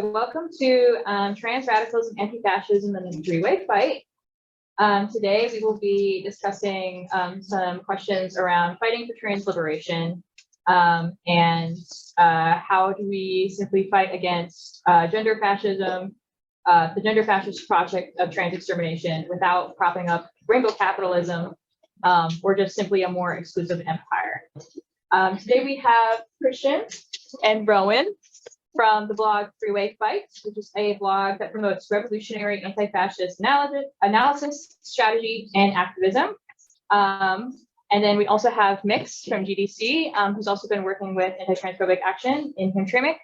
Welcome to Trans Radicalism, Anti-Fascism, and the Three-Way Fight. Today we will be discussing some questions around fighting for trans liberation and how do we simply fight against gender fascism, the gender fascist project of trans extermination without propping up rainbow capitalism or just simply a more exclusive empire. Today we have Christian and Rowan from the blog Three-Way Fight, which is a blog that promotes revolutionary anti-fascist analysis, strategy, and activism. And then we also have Mix from GDC, who's also been working with anti-transphobic action in Hamtramck,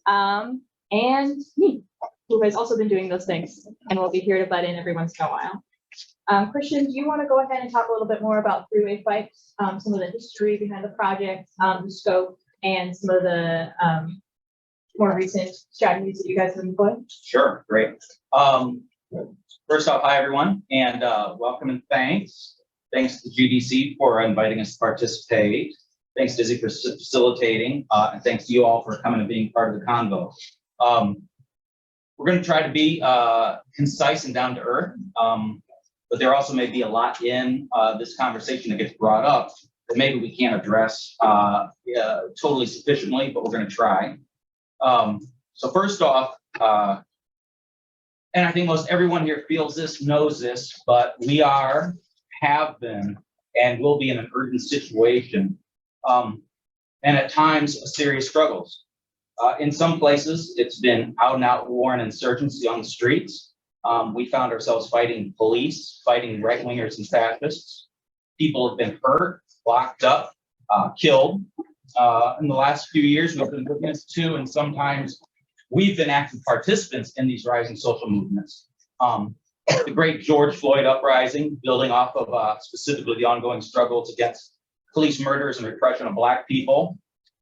and me, who has also been doing those things and will be here to butt in every once in a while. Christian, do you want to go ahead and talk a little bit more about Three-Way Fight, some of the history behind the project, the scope, and some of the more recent strategies that you guys have employed? Sure, great. First off, hi everyone, and welcome and thanks. Thanks to GDC for inviting us to participate. Thanks Dizzy for facilitating, and thanks to you all for coming and being part of the convo. We're going to try to be concise and down to earth, but there also may be a lot in this conversation that gets brought up that maybe we can't address totally sufficiently, but we're going to try. So first off, and I think most everyone here feels this, knows this, but we have been, and will be in an urgent situation, and at times serious struggles. In some places, it's been out and out war and insurgency on the streets. We found ourselves fighting police, fighting right-wingers and fascists. People have been hurt, locked up, killed. In the last few years, we've been witness to, and sometimes we've been active participants in these rising social movements. The great George Floyd uprising, building off of specifically the ongoing struggles against police murders and repression of Black people,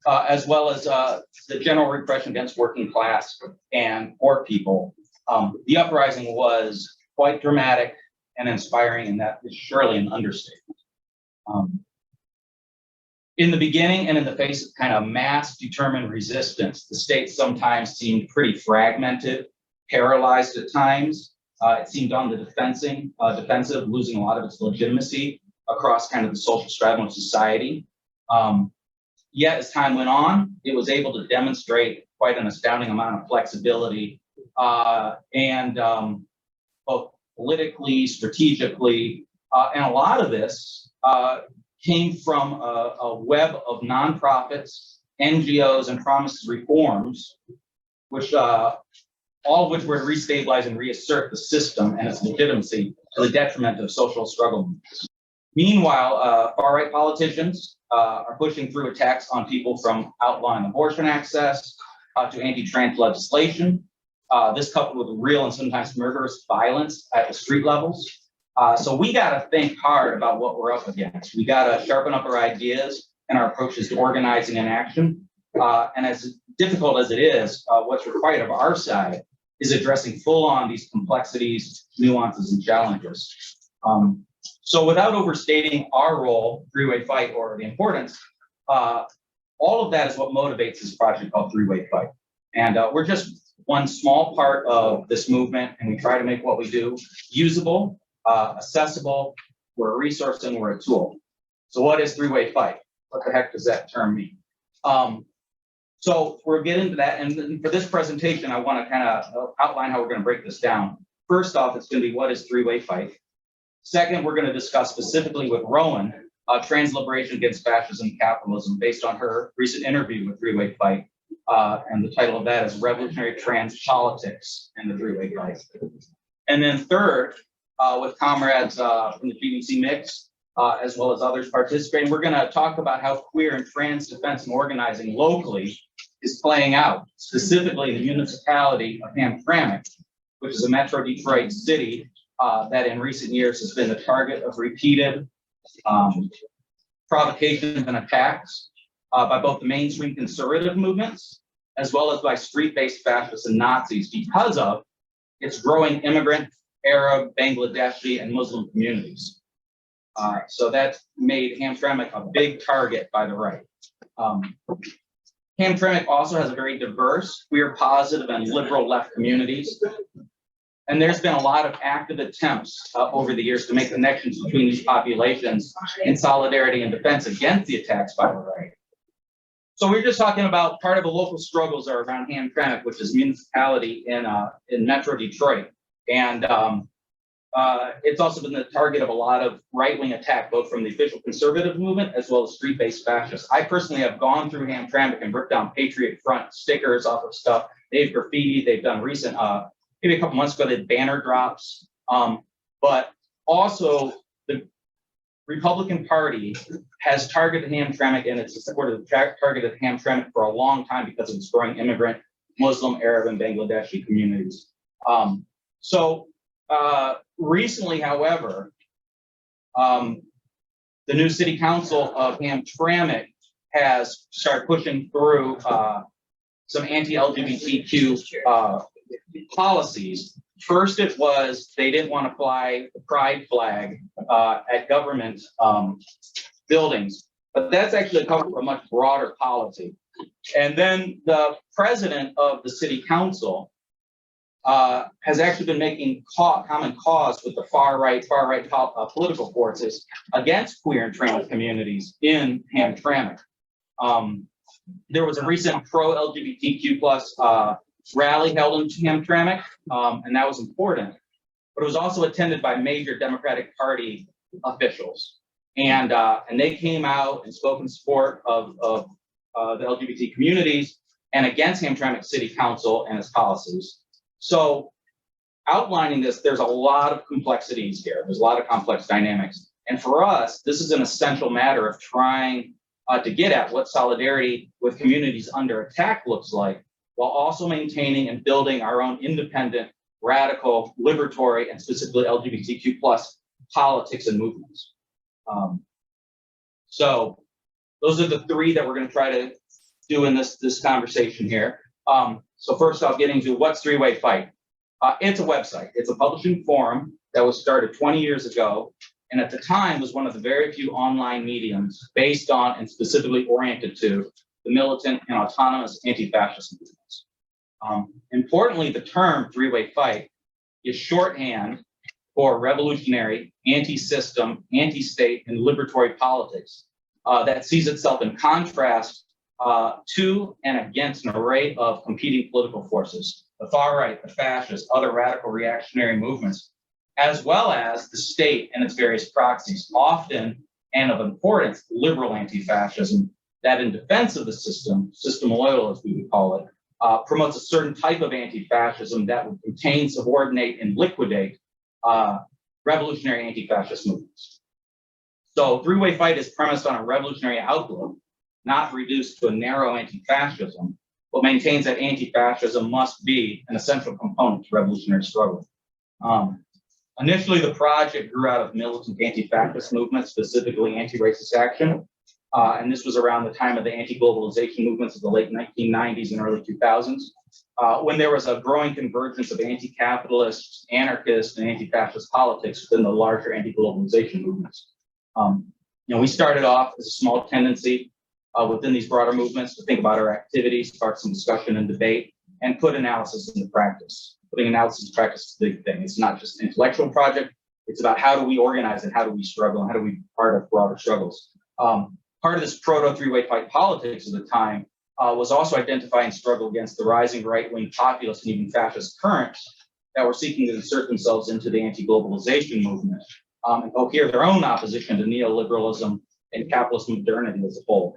as well as the general repression against working class and poor people. The uprising was quite dramatic and inspiring, and that is surely an understatement. In the beginning and in the face of kind of mass determined resistance, the state sometimes seemed pretty fragmented, paralyzed at times. It seemed on the defensive, losing a lot of its legitimacy across kind of the social stratum of society. Yet as time went on, it was able to demonstrate quite an astounding amount of flexibility and both politically, strategically, and a lot of this came from a web of nonprofits, NGOs, and promised reforms, which all of which were to restabilize and reassert the system and its legitimacy to the detriment of social struggle. Meanwhile, far-right politicians are pushing through attacks on people from outlawing abortion access to anti-trans legislation. This coupled with real and sometimes murderous violence at the street levels. So we got to think hard about what we're up against. We got to sharpen up our ideas and our approaches to organizing and action. And as difficult as it is, what's required of our side is addressing full on these complexities, nuances, and challenges. So without overstating our role, Three-Way Fight, or the importance, all of that is what motivates this project called Three-Way Fight. And we're just one small part of this movement, and we try to make what we do usable, accessible. We're a resource and we're a tool. So what is Three-Way Fight? What the heck does that term mean? So we'll get into that. And for this presentation, I want to kind of outline how we're going to break this down. First off, it's going to be what is Three-Way Fight. Second, we're going to discuss specifically with Rowan, trans liberation against fascism and capitalism, based on her recent interview with Three-Way Fight. And the title of that is Revolutionary Trans Politics and the Three-Way Fight. And then third, with comrades from the GDC Mix, as well as others participating, we're going to talk about how queer and trans defense and organizing locally is playing out, specifically in the municipality of Hamtramck, which is a Metro Detroit city that in recent years has been the target of repeated provocations and attacks by both the mainstream conservative movements, as well as by street-based fascists and Nazis because of its growing immigrant, Arab, Bangladeshi, and Muslim communities. So that made Hamtramck a big target by the right. Hamtramck also has a very diverse, queer positive, and liberal left communities. And there's been a lot of active attempts over the years to make connections between these populations in solidarity and defense against the attacks by the right. So we're just talking about part of the local struggles are around Hamtramck, which is a municipality in Metro Detroit. And it's also been the target of a lot of right-wing attack, both from the official conservative movement as well as street-based fascists. I personally have gone through Hamtramck and ripped down Patriot Front stickers off of stuff. They've graffiti, they've done recent, maybe a couple months ago, they had banner drops. But also the Republican Party has targeted Hamtramck, and it's supported targeted Hamtramck for a long time because of its growing immigrant, Muslim, Arab, and Bangladeshi communities. Recently, however, the new city council of Hamtramck has started pushing through some anti-LGBTQ policies. First, it was they didn't want to fly the pride flag at government buildings, but that's actually covered for a much broader policy. And then the president of the city council has actually been making common cause with the far right political forces against queer and trans communities in Hamtramck. There was a recent pro-LGBTQ plus rally held in Hamtramck, and that was important. But it was also attended by major Democratic Party officials, and they came out and spoke in support of the LGBT communities and against Hamtramck City Council and its policies. So, outlining this, there's a lot of complexities here. There's a lot of complex dynamics, and for us, this is an essential matter of trying to get at what solidarity with communities under attack looks like, while also maintaining and building our own independent, radical, liberatory, and specifically LGBTQ plus politics and movements. So those are the three that we're going to try to do in this conversation here. So first off, getting to what's Three-Way Fight. It's a website. It's a publishing forum that was started 20 years ago, and at the time was one of the very few online mediums based on and specifically oriented to the militant and autonomous anti-fascist movements. Importantly, the term three-way fight is shorthand for revolutionary, anti-system, anti-state, and liberatory politics that sees itself in contrast to and against an array of competing political forces, the far right, the fascists, other radical reactionary movements, as well as the state and its various proxies, often and of importance, liberal anti-fascism, that in defense of the system loyal as we would call it, promotes a certain type of anti-fascism that would contain, subordinate, and liquidate revolutionary anti-fascist movements. So three-way fight is premised on a revolutionary outlook, not reduced to a narrow anti-fascism, but maintains that anti-fascism must be an essential component to revolutionary struggle. Initially, the project grew out of militant anti-fascist movements, specifically anti-racist action. And this was around the time of the anti-globalization movements of the late 1990s and early 2000s, when there was a growing convergence of anti-capitalist, anarchist, and anti-fascist politics within the larger anti-globalization movements. We started off as a small tendency within these broader movements to think about our activities, spark some discussion and debate, and put analysis into practice. Putting analysis into practice is a big thing. It's not just an intellectual project. It's about how do we organize and how do we struggle and how do we be part of broader struggles. Part of this proto three-way fight politics at the time was also identify and struggle against the rising right-wing populist and even fascist currents that were seeking to insert themselves into the anti-globalization movement and cohere their own opposition to neoliberalism and capitalist modernity as a whole.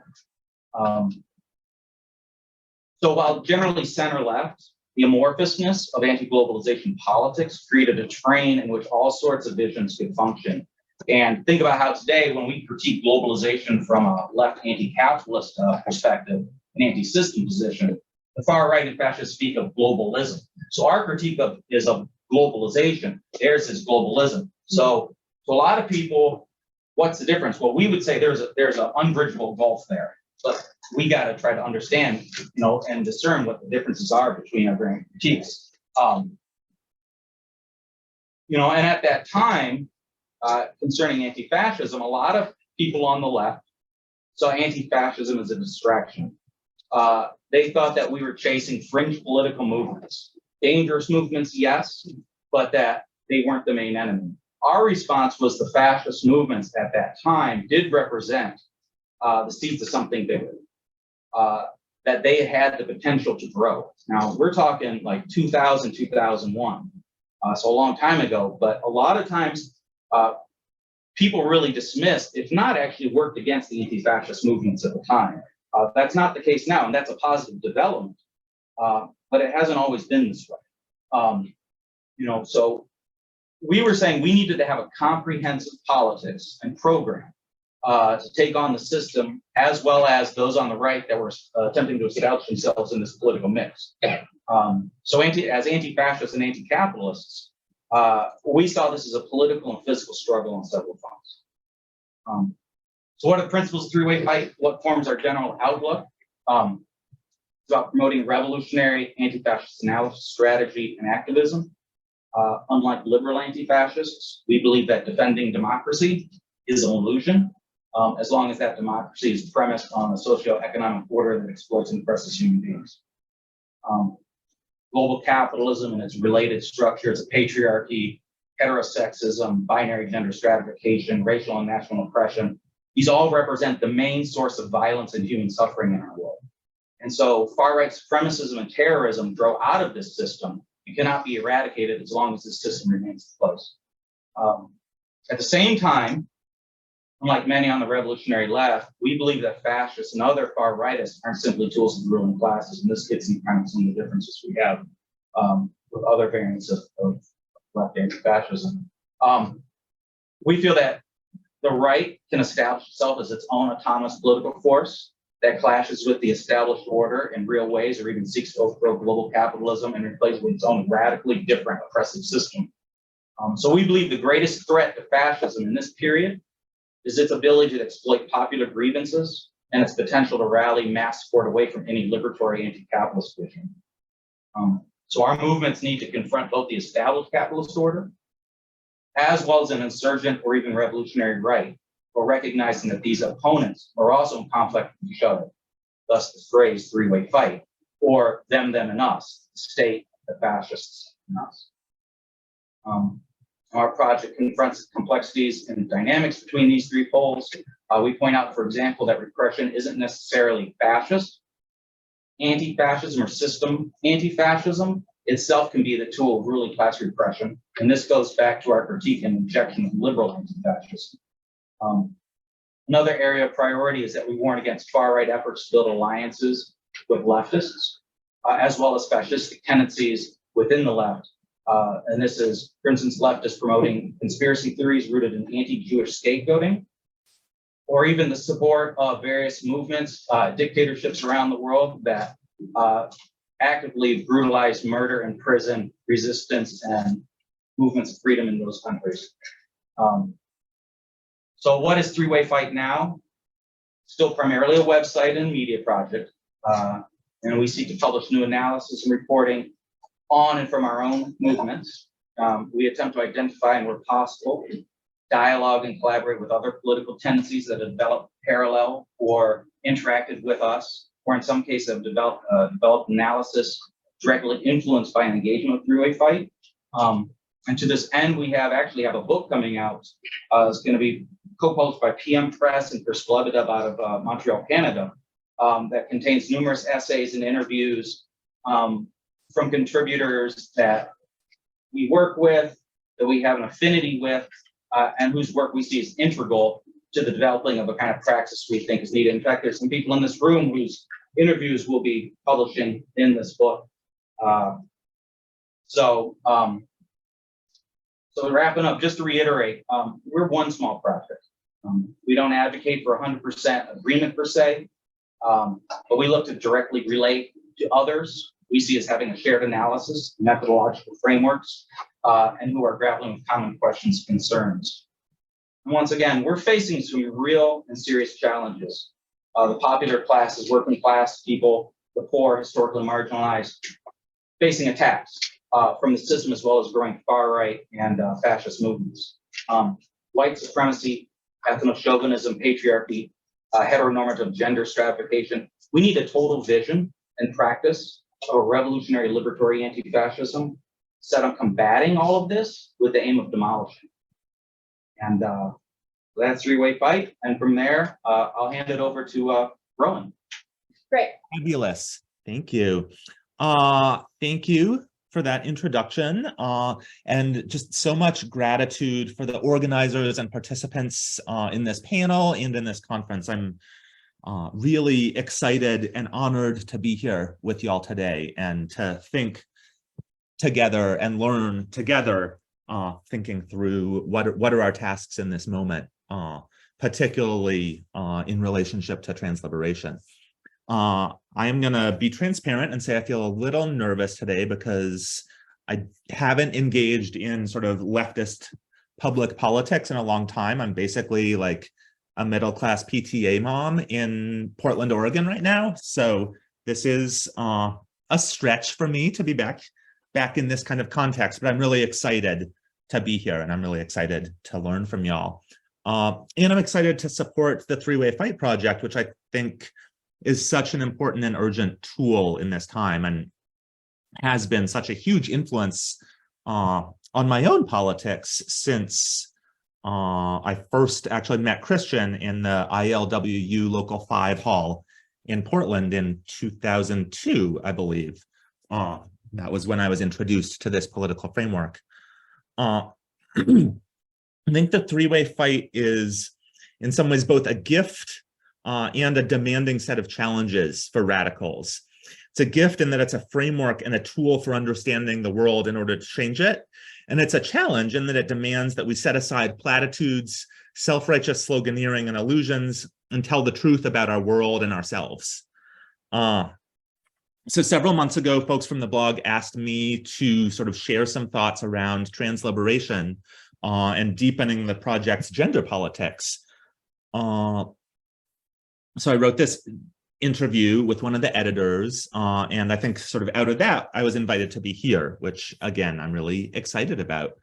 So while generally center-left, the amorphousness of anti-globalization politics created a terrain in which all sorts of visions could function. And think about how today, when we critique globalization from a left anti-capitalist perspective, an anti-system position, the far right and fascists speak of globalism. So our critique is of globalization. Theirs is globalism. So a lot of people, what's the difference? Well, we would say there's an unbridgeable gulf there, but we got to try to understand, and discern what the differences are between our various critiques. And at that time, concerning anti-fascism, a lot of people on the left saw anti-fascism as a distraction. They thought that we were chasing fringe political movements, dangerous movements, yes, but that they weren't the main enemy. Our response was the fascist movements at that time did represent the seeds of something bigger, that they had the potential to grow. Now, we're talking like 2000, 2001, so a long time ago, but a lot of times people really dismissed, if not actually worked against the anti-fascist movements at the time. That's not the case now, and that's a positive development, but it hasn't always been this way. So we were saying we needed to have a comprehensive politics and program to take on the system, as well as those on the right that were attempting to establish themselves in this political mix. So as anti-fascists and anti-capitalists, we saw this as a political and physical struggle on several fronts. So what are the principles of three-way fight? What forms our general outlook? It's about promoting revolutionary anti-fascist analysis, strategy, and activism. Unlike liberal anti-fascists, we believe that defending democracy is an illusion, as long as that democracy is premised on a socio-economic order that exploits and oppresses human beings. Global capitalism and its related structures of patriarchy, heterosexism, binary gender stratification, racial and national oppression, these all represent the main source of violence and human suffering in our world. And so far-right supremacism and terrorism grow out of this system and cannot be eradicated as long as this system remains in place. At the same time, unlike many on the revolutionary left, we believe that fascists and other far-rightists aren't simply tools of the ruling classes, and this gets into kind of some of the differences we have with other variants of left anti-fascism. We feel that the right can establish itself as its own autonomous political force that clashes with the established order in real ways, or even seeks to overthrow global capitalism and replace it with its own radically different oppressive system. So we believe the greatest threat to fascism in this period is its ability to exploit popular grievances and its potential to rally mass support away from any liberatory anti-capitalist vision. So our movements need to confront both the established capitalist order as well as an insurgent or even revolutionary right, while recognizing that these opponents are also in conflict with each other. Thus the phrase three-way fight, or them and us, the state, the fascists, and us. Our project confronts the complexities and dynamics between these three poles. We point out, for example, that repression isn't necessarily fascist. Anti-fascism or system anti-fascism itself can be the tool of ruling class repression. And this goes back to our critique and objection of liberal anti-fascism. Another area of priority is that we warn against far-right efforts to build alliances with leftists, as well as fascistic tendencies within the left. And this is, for instance, leftists promoting conspiracy theories rooted in anti-Jewish scapegoating, or even the support of various movements, dictatorships around the world that actively brutalize, murder, and prison resistance and movements of freedom in those countries. So what is Three-Way Fight now? Still primarily a website and media project. And we seek to publish new analysis and reporting on and from our own movements. We attempt to identify, and where possible, dialogue and collaborate with other political tendencies that have developed parallel or interacted with us, or in some cases have developed analysis directly influenced by an engagement with Three-Way Fight. And to this end, we actually have a book coming out. It's going to be co-published by PM Press and First Blood out of Montreal, Canada, that contains numerous essays and interviews from contributors that we work with, that we have an affinity with, and whose work we see as integral to the developing of a kind of praxis we think is needed. In fact, there's some people in this room whose interviews we'll be publishing in this book. So wrapping up, just to reiterate, we're one small project. We don't advocate for 100% agreement per se, but we look to directly relate to others we see as having a shared analysis, methodological frameworks, and who are grappling with common questions and concerns. And once again, we're facing some real and serious challenges. The popular classes, working class people, the poor, historically marginalized, facing attacks from the system, as well as growing far-right and fascist movements. White supremacy, ethno-chauvinism, patriarchy, heteronormative gender stratification, We need a total vision and practice of a revolutionary liberatory anti-fascism set on combating all of this with the aim of demolishing. And that's three-way fight. And from there, I'll hand it over to Rowan. Great. Fabulous. Thank you. Thank you for that introduction, and just so much gratitude for the organizers and participants in this panel and in this conference. I'm really excited and honored to be here with y'all today and to think together and learn together, thinking through what are our tasks in this moment, particularly in relationship to transliberation. I am going to be transparent and say I feel a little nervous today because I haven't engaged in sort of leftist public politics in a long time. I'm basically like a middle-class PTA mom in Portland, Oregon right now. So this is a stretch for me to be back in this kind of context, but I'm really excited to be here and I'm really excited to learn from y'all. And I'm excited to support the Three-Way Fight Project, which I think is such an important and urgent tool in this time and has been such a huge influence on my own politics since I first actually met Christian in the ILWU Local 5 Hall in Portland in 2002, I believe. That was when I was introduced to this political framework. I think the three-way fight is in some ways both a gift and a demanding set of challenges for radicals. It's a gift in that it's a framework and a tool for understanding the world in order to change it. And it's a challenge in that it demands that we set aside platitudes, self-righteous sloganeering and illusions, and tell the truth about our world and ourselves. So several months ago, folks from the blog asked me to sort of share some thoughts around transliberation and deepening the project's gender politics. So I wrote this interview with one of the editors, and I think sort of out of that, I was invited to be here, which again, I'm really excited about.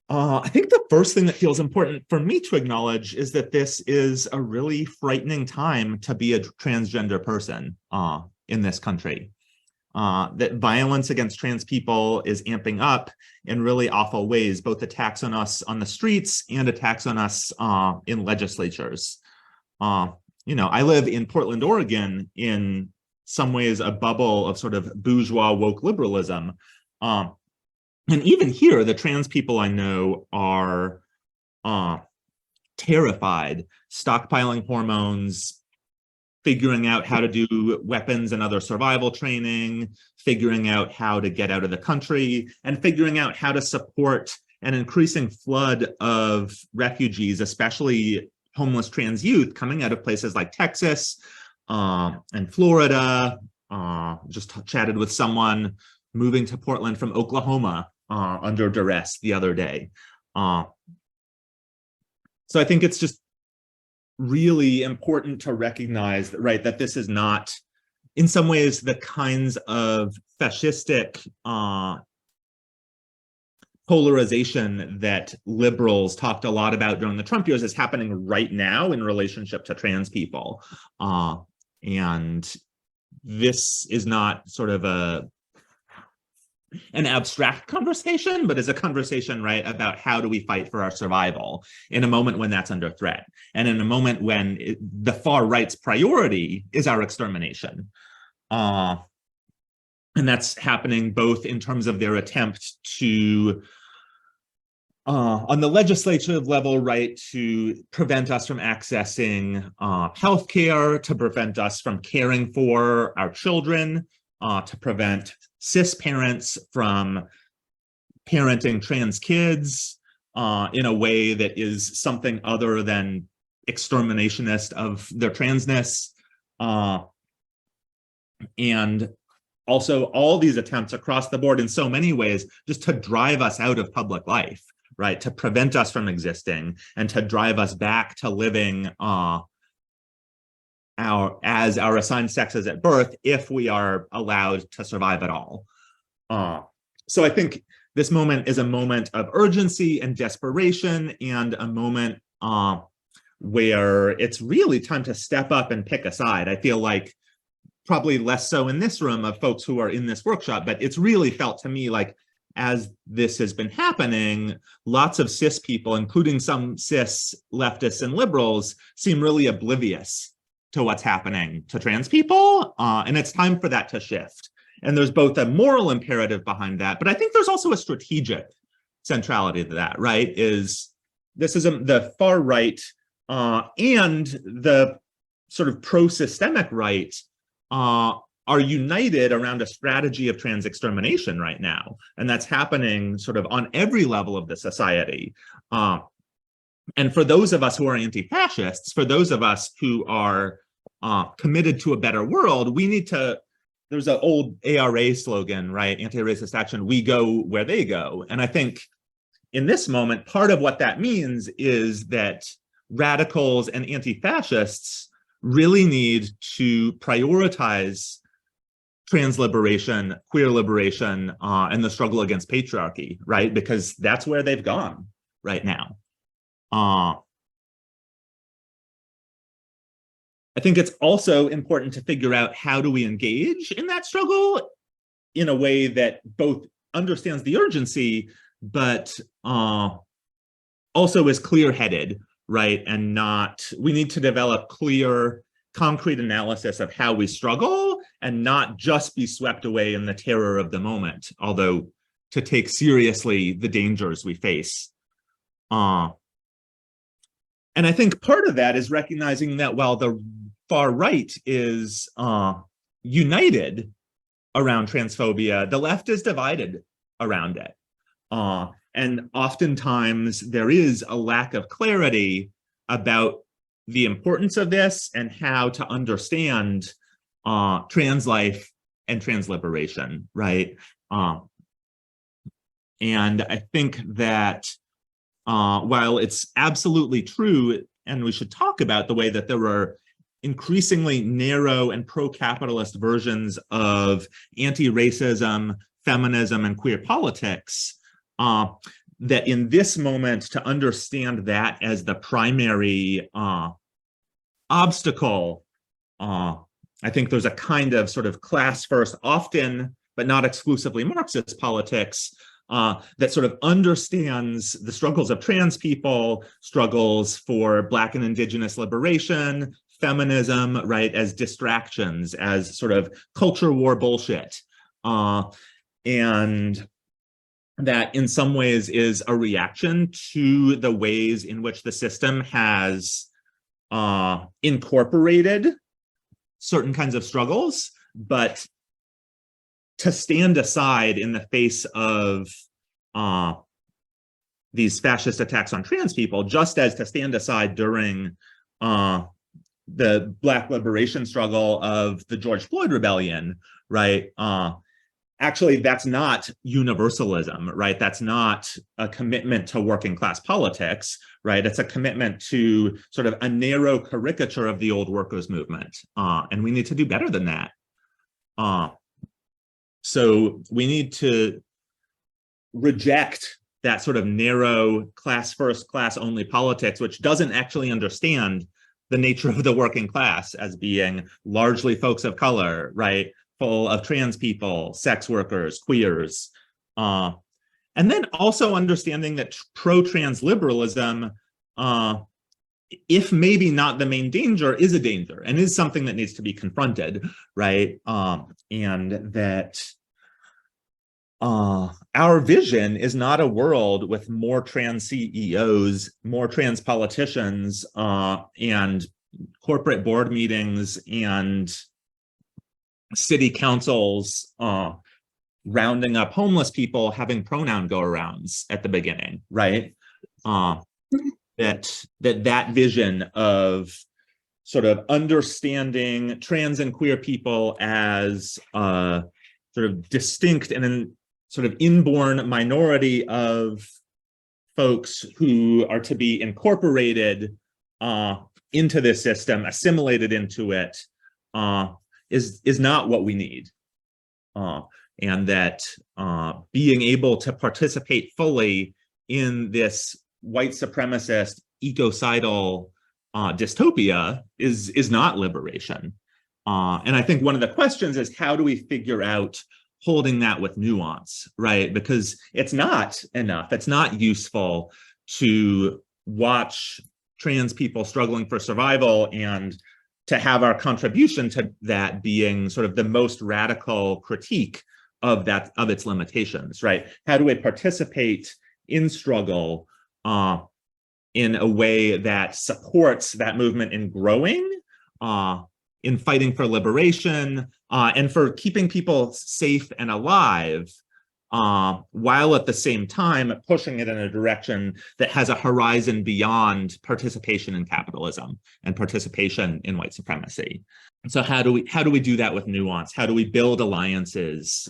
I think the first thing that feels important for me to acknowledge is that this is a really frightening time to be a transgender person in this country. That violence against trans people is amping up in really awful ways, both attacks on us on the streets and attacks on us in legislatures. You know, I live in Portland, Oregon, in some ways a bubble of sort of bourgeois woke liberalism. And even here, the trans people I know are terrified, stockpiling hormones, figuring out how to do weapons and other survival training, figuring out how to get out of the country, and figuring out how to support an increasing flood of refugees, especially homeless trans youth coming out of places like Texas and Florida. Just chatted with someone moving to Portland from Oklahoma under duress the other day. So I think it's just really important to recognize that, right, that this is not, in some ways, the kinds of fascistic polarization that liberals talked a lot about during the Trump years is happening right now in relationship to trans people. And this is not sort of an abstract conversation, but is a conversation, right, about how do we fight for our survival in a moment when that's under threat, and in a moment when the far right's priority is our extermination. And that's happening both in terms of their attempt to, on the legislative level, right, to prevent us from accessing healthcare, to prevent us from caring for our children, to prevent cis parents from parenting trans kids in a way that is something other than exterminationist of their transness. And also all these attempts across the board in so many ways just to drive us out of public life, right? To prevent us from existing and to drive us back to living as our assigned sexes at birth if we are allowed to survive at all. So I think this moment is a moment of urgency and desperation and a moment where it's really time to step up and pick a side. I feel like probably less so in this room of folks who are in this workshop, but it's really felt to me like as this has been happening, lots of cis people, including some cis leftists and liberals, seem really oblivious to what's happening to trans people. And it's time for that to shift. And there's both a moral imperative behind that, but I think there's also a strategic centrality to that, right? Is this is the far right and the sort of pro-systemic right are united around a strategy of trans extermination right now. And that's happening sort of on every level of the society. And for those of us who are anti-fascists, for those of us who are committed to a better world, we need to, there's an old ARA slogan, right? Anti-racist action, we go where they go. And I think in this moment, part of what that means is that radicals and anti-fascists really need to prioritize trans liberation, queer liberation, and the struggle against patriarchy, right? Because that's where they've gone right now. I think it's also important to figure out how do we engage in that struggle in a way that both understands the urgency, but also is clear-headed, right? And not, we need to develop clear, concrete analysis of how we struggle and not just be swept away in the terror of the moment, although to take seriously the dangers we face. And I think part of that is recognizing that while the far right is united around transphobia, the left is divided around it. And oftentimes there is a lack of clarity about the importance of this and how to understand trans life and trans liberation, right? And I think that while it's absolutely true, and we should talk about the way that there are increasingly narrow and pro-capitalist versions of anti-racism, feminism, and queer politics, that in this moment, to understand that as the primary obstacle, I think there's a kind of sort of class first, often, but not exclusively Marxist politics that sort of understands the struggles of trans people, struggles for Black and Indigenous liberation, feminism, right, as distractions, as sort of culture war bullshit. And that in some ways is a reaction to the ways in which the system has incorporated certain kinds of struggles, but to stand aside in the face of these fascist attacks on trans people, just as to stand aside during the Black liberation struggle of the George Floyd rebellion, right? Actually, that's not universalism, right? That's not a commitment to working class politics, right? It's a commitment to sort of a narrow caricature of the old workers' movement. And we need to do better than that. So we need to reject that sort of narrow class first, class only politics, which doesn't actually understand the nature of the working class as being largely folks of color, right? Full of trans people, sex workers, queers. And then also understanding that pro-trans liberalism, if maybe not the main danger, is a danger and is something that needs to be confronted, right? And that our vision is not a world with more trans CEOs, more trans politicians, and corporate board meetings and city councils rounding up homeless people having pronoun go-arounds at the beginning, right? That vision of sort of understanding trans and queer people as sort of distinct and then sort of inborn minority of folks who are to be incorporated into this system, assimilated into it, is not what we need. And that being able to participate fully in this white supremacist, ecocidal dystopia is not liberation. And I think one of the questions is, how do we figure out holding that with nuance, right? Because it's not enough. It's not useful to watch trans people struggling for survival and to have our contribution to that being sort of the most radical critique of its limitations, right? How do we participate in struggle in a way that supports that movement in growing, in fighting for liberation, and for keeping people safe and alive, while at the same time pushing it in a direction that has a horizon beyond participation in capitalism and participation in white supremacy. So how do we do that with nuance? How do we build alliances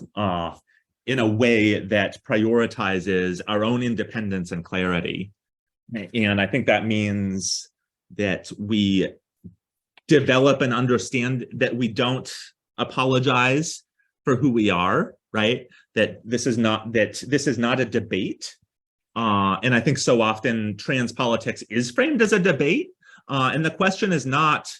in a way that prioritizes our own independence and clarity? And I think that means that we develop and understand that we don't apologize for who we are, right? That this is not a debate. And I think so often trans politics is framed as a debate. And the question is not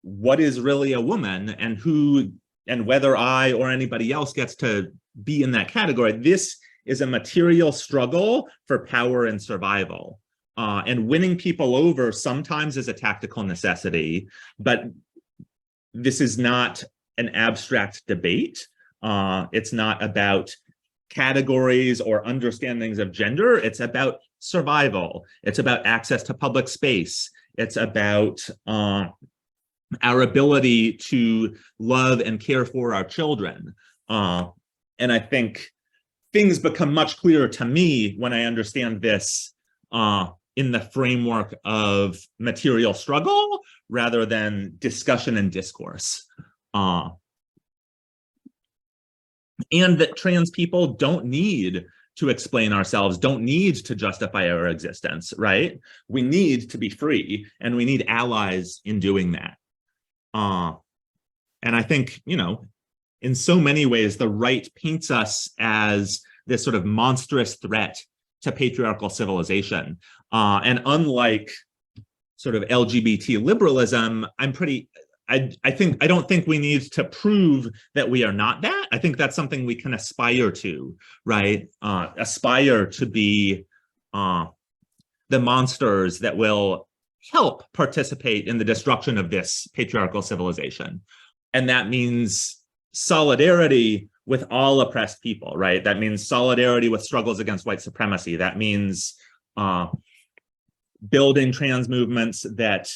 what is really a woman and who and whether I or anybody else gets to be in that category. This is a material struggle for power and survival. And winning people over sometimes is a tactical necessity, but this is not an abstract debate. It's not about categories or understandings of gender. It's about survival. It's about access to public space. It's about our ability to love and care for our children. And I think things become much clearer to me when I understand this in the framework of material struggle rather than discussion and discourse. And that trans people don't need to explain ourselves, don't need to justify our existence, right? We need to be free, and we need allies in doing that. And I think, in so many ways, the right paints us as this sort of monstrous threat to patriarchal civilization. And unlike sort of LGBT liberalism, I don't think we need to prove that we are not that. I think that's something we can aspire to, right? Aspire to be the monsters that will help participate in the destruction of this patriarchal civilization. And that means solidarity with all oppressed people, right? That means solidarity with struggles against white supremacy. That means building trans movements that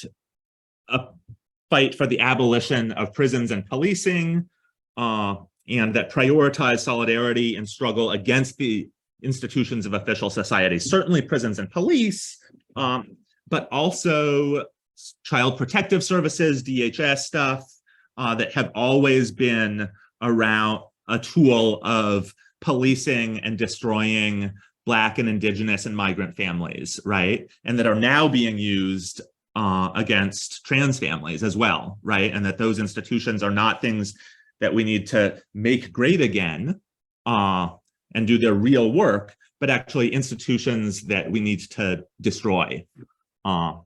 fight for the abolition of prisons and policing, and that prioritize solidarity and struggle against the institutions of official society, certainly prisons and police, but also child protective services, DHS stuff, that have always been around a tool of policing and destroying Black and Indigenous and migrant families, right? And that are now being used against trans families as well, right? And that those institutions are not things that we need to make great again and do their real work, but actually institutions that we need to destroy. And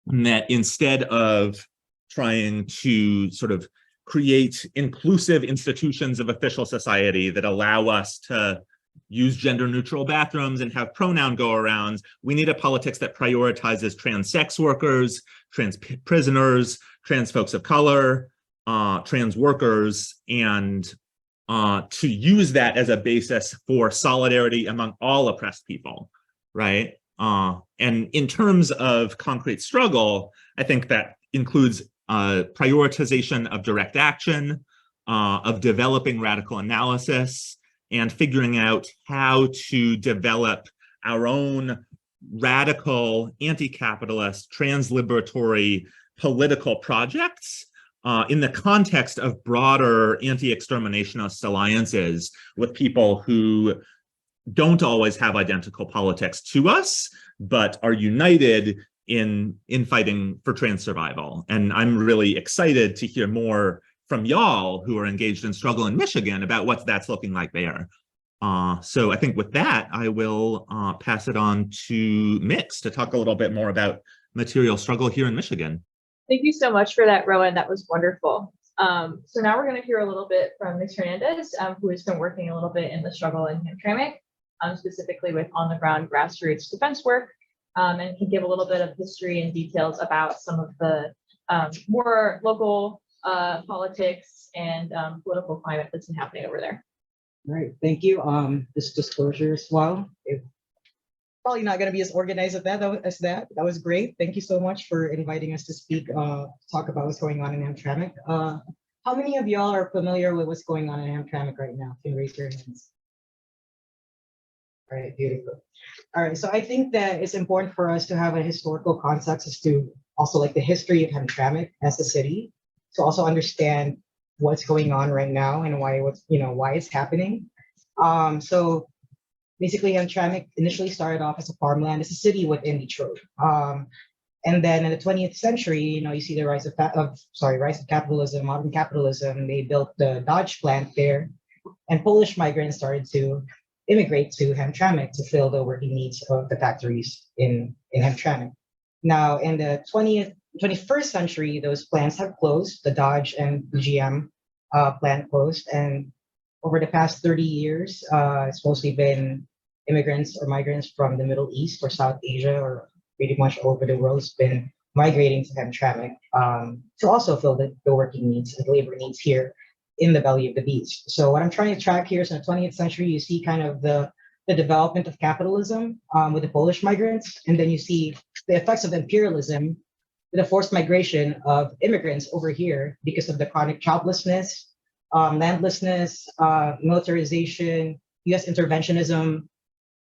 that instead of trying to sort of create inclusive institutions of official society that allow us to use gender-neutral bathrooms and have pronoun go-arounds, we need a politics that prioritizes trans sex workers, trans prisoners, trans folks of color, trans workers, and to use that as a basis for solidarity among all oppressed people, right? And in terms of concrete struggle, I think that includes prioritization of direct action, of developing radical analysis, and figuring out how to develop our own radical, anti-capitalist, trans-liberatory political projects in the context of broader anti-exterminationist alliances with people who don't always have identical politics to us, but are united in fighting for trans survival. And I'm really excited to hear more from y'all who are engaged in struggle in Michigan about what that's looking like there. So I think with that, I will pass it on to Mix to talk a little bit more about material struggle here in Michigan. Thank you so much for that, Rowan. That was wonderful. So now we're going to hear a little bit from Ms. Hernandez, who has been working a little bit in the struggle in Hamtramck, specifically with on-the-ground grassroots defense work, and can give a little bit of history and details about some of the more local politics and political climate that's been happening over there. All right, thank you. This disclosure as well. It's probably not going to be as organized as that. That was great. Thank you so much for inviting us to speak, talk about what's going on in Hamtramck. How many of y'all are familiar with what's going on in Hamtramck right now? Can you raise your hands? All right, beautiful. All right, so I think that it's important for us to have a historical context as to also like the history of Hamtramck as a city, to also understand what's going on right now and why it's happening. So basically, Hamtramck initially started off as a farmland. It's a city within Detroit. And then in the 20th century, you see the rise of capitalism, modern capitalism. They built the Dodge plant there, and Polish migrants started to immigrate to Hamtramck to fill the working needs of the factories in Hamtramck. Now, in the 21st century, those plants have closed. The Dodge and the GM plant closed, and over the past 30 years, it's mostly been immigrants or migrants from the Middle East or South Asia or pretty much all over the world has been migrating to Hamtramck to also fill the working needs and labor needs here in the Valley of the Beast. So what I'm trying to track here is in the 20th century, you see kind of the development of capitalism with the Polish migrants, and then you see the effects of imperialism with the forced migration of immigrants over here because of the chronic joblessness, landlessness, militarization, US interventionism,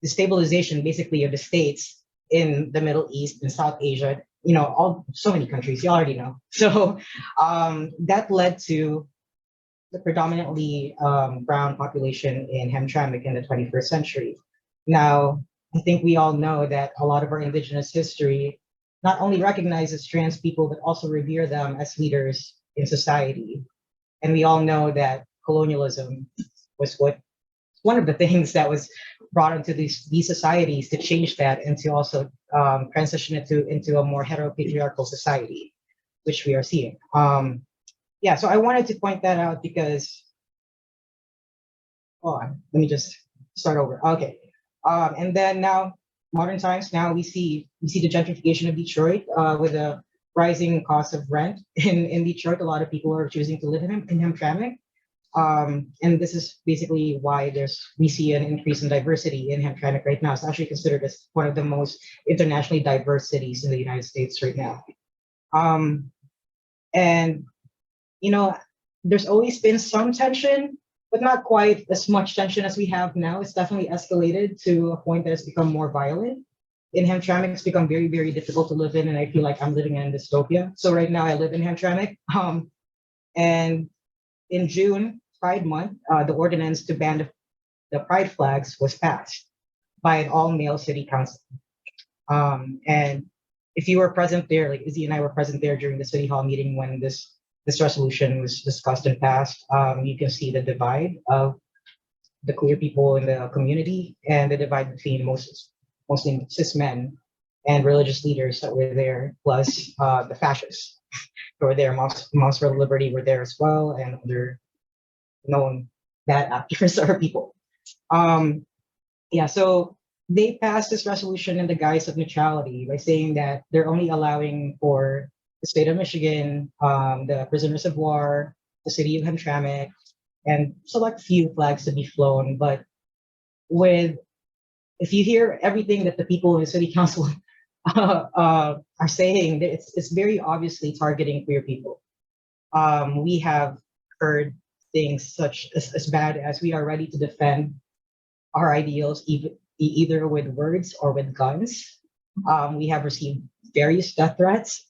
destabilization basically of the states in the Middle East and South Asia, so many countries, you already know. So that led to the predominantly brown population in Hamtramck in the 21st century. Now, I think we all know that a lot of our indigenous history not only recognizes trans people, but also revere them as leaders in society. And we all know that colonialism was one of the things that was brought into these societies to change that and to also transition it into a more heteropatriarchal society, which we are seeing. So I wanted to point that out because, let me just start over. Okay, and then now, modern times, now we see the gentrification of Detroit with a rising cost of rent in Detroit. A lot of people are choosing to live in Hamtramck. And this is basically why we see an increase in diversity in Hamtramck right now. It's actually considered as one of the most internationally diverse cities in the United States right now. And there's always been some tension, but not quite as much tension as we have now. It's definitely escalated to a point that it's become more violent. In Hamtramck, it's become very, very difficult to live in, and I feel like I'm living in a dystopia. So right now I live in Hamtramck. And in June, Pride Month, the ordinance to ban the Pride flags was passed by an all-male city council. And if you were present there, like Izzy and I were present there during the city hall meeting when this resolution was discussed and passed, you can see the divide of the queer people in the community and the divide between mostly cis men and religious leaders that were there, plus the fascists who were there. Moms for Liberty were there as well, and other known bad actors or people. So they passed this resolution in the guise of neutrality by saying that they're only allowing for the state of Michigan, the prisoners of war, the city of Hamtramck, and select few flags to be flown. But if you hear everything that the people in the city council are saying, it's very obviously targeting queer people. We have heard things such as bad as we are ready to defend our ideals either with words or with guns. We have received various death threats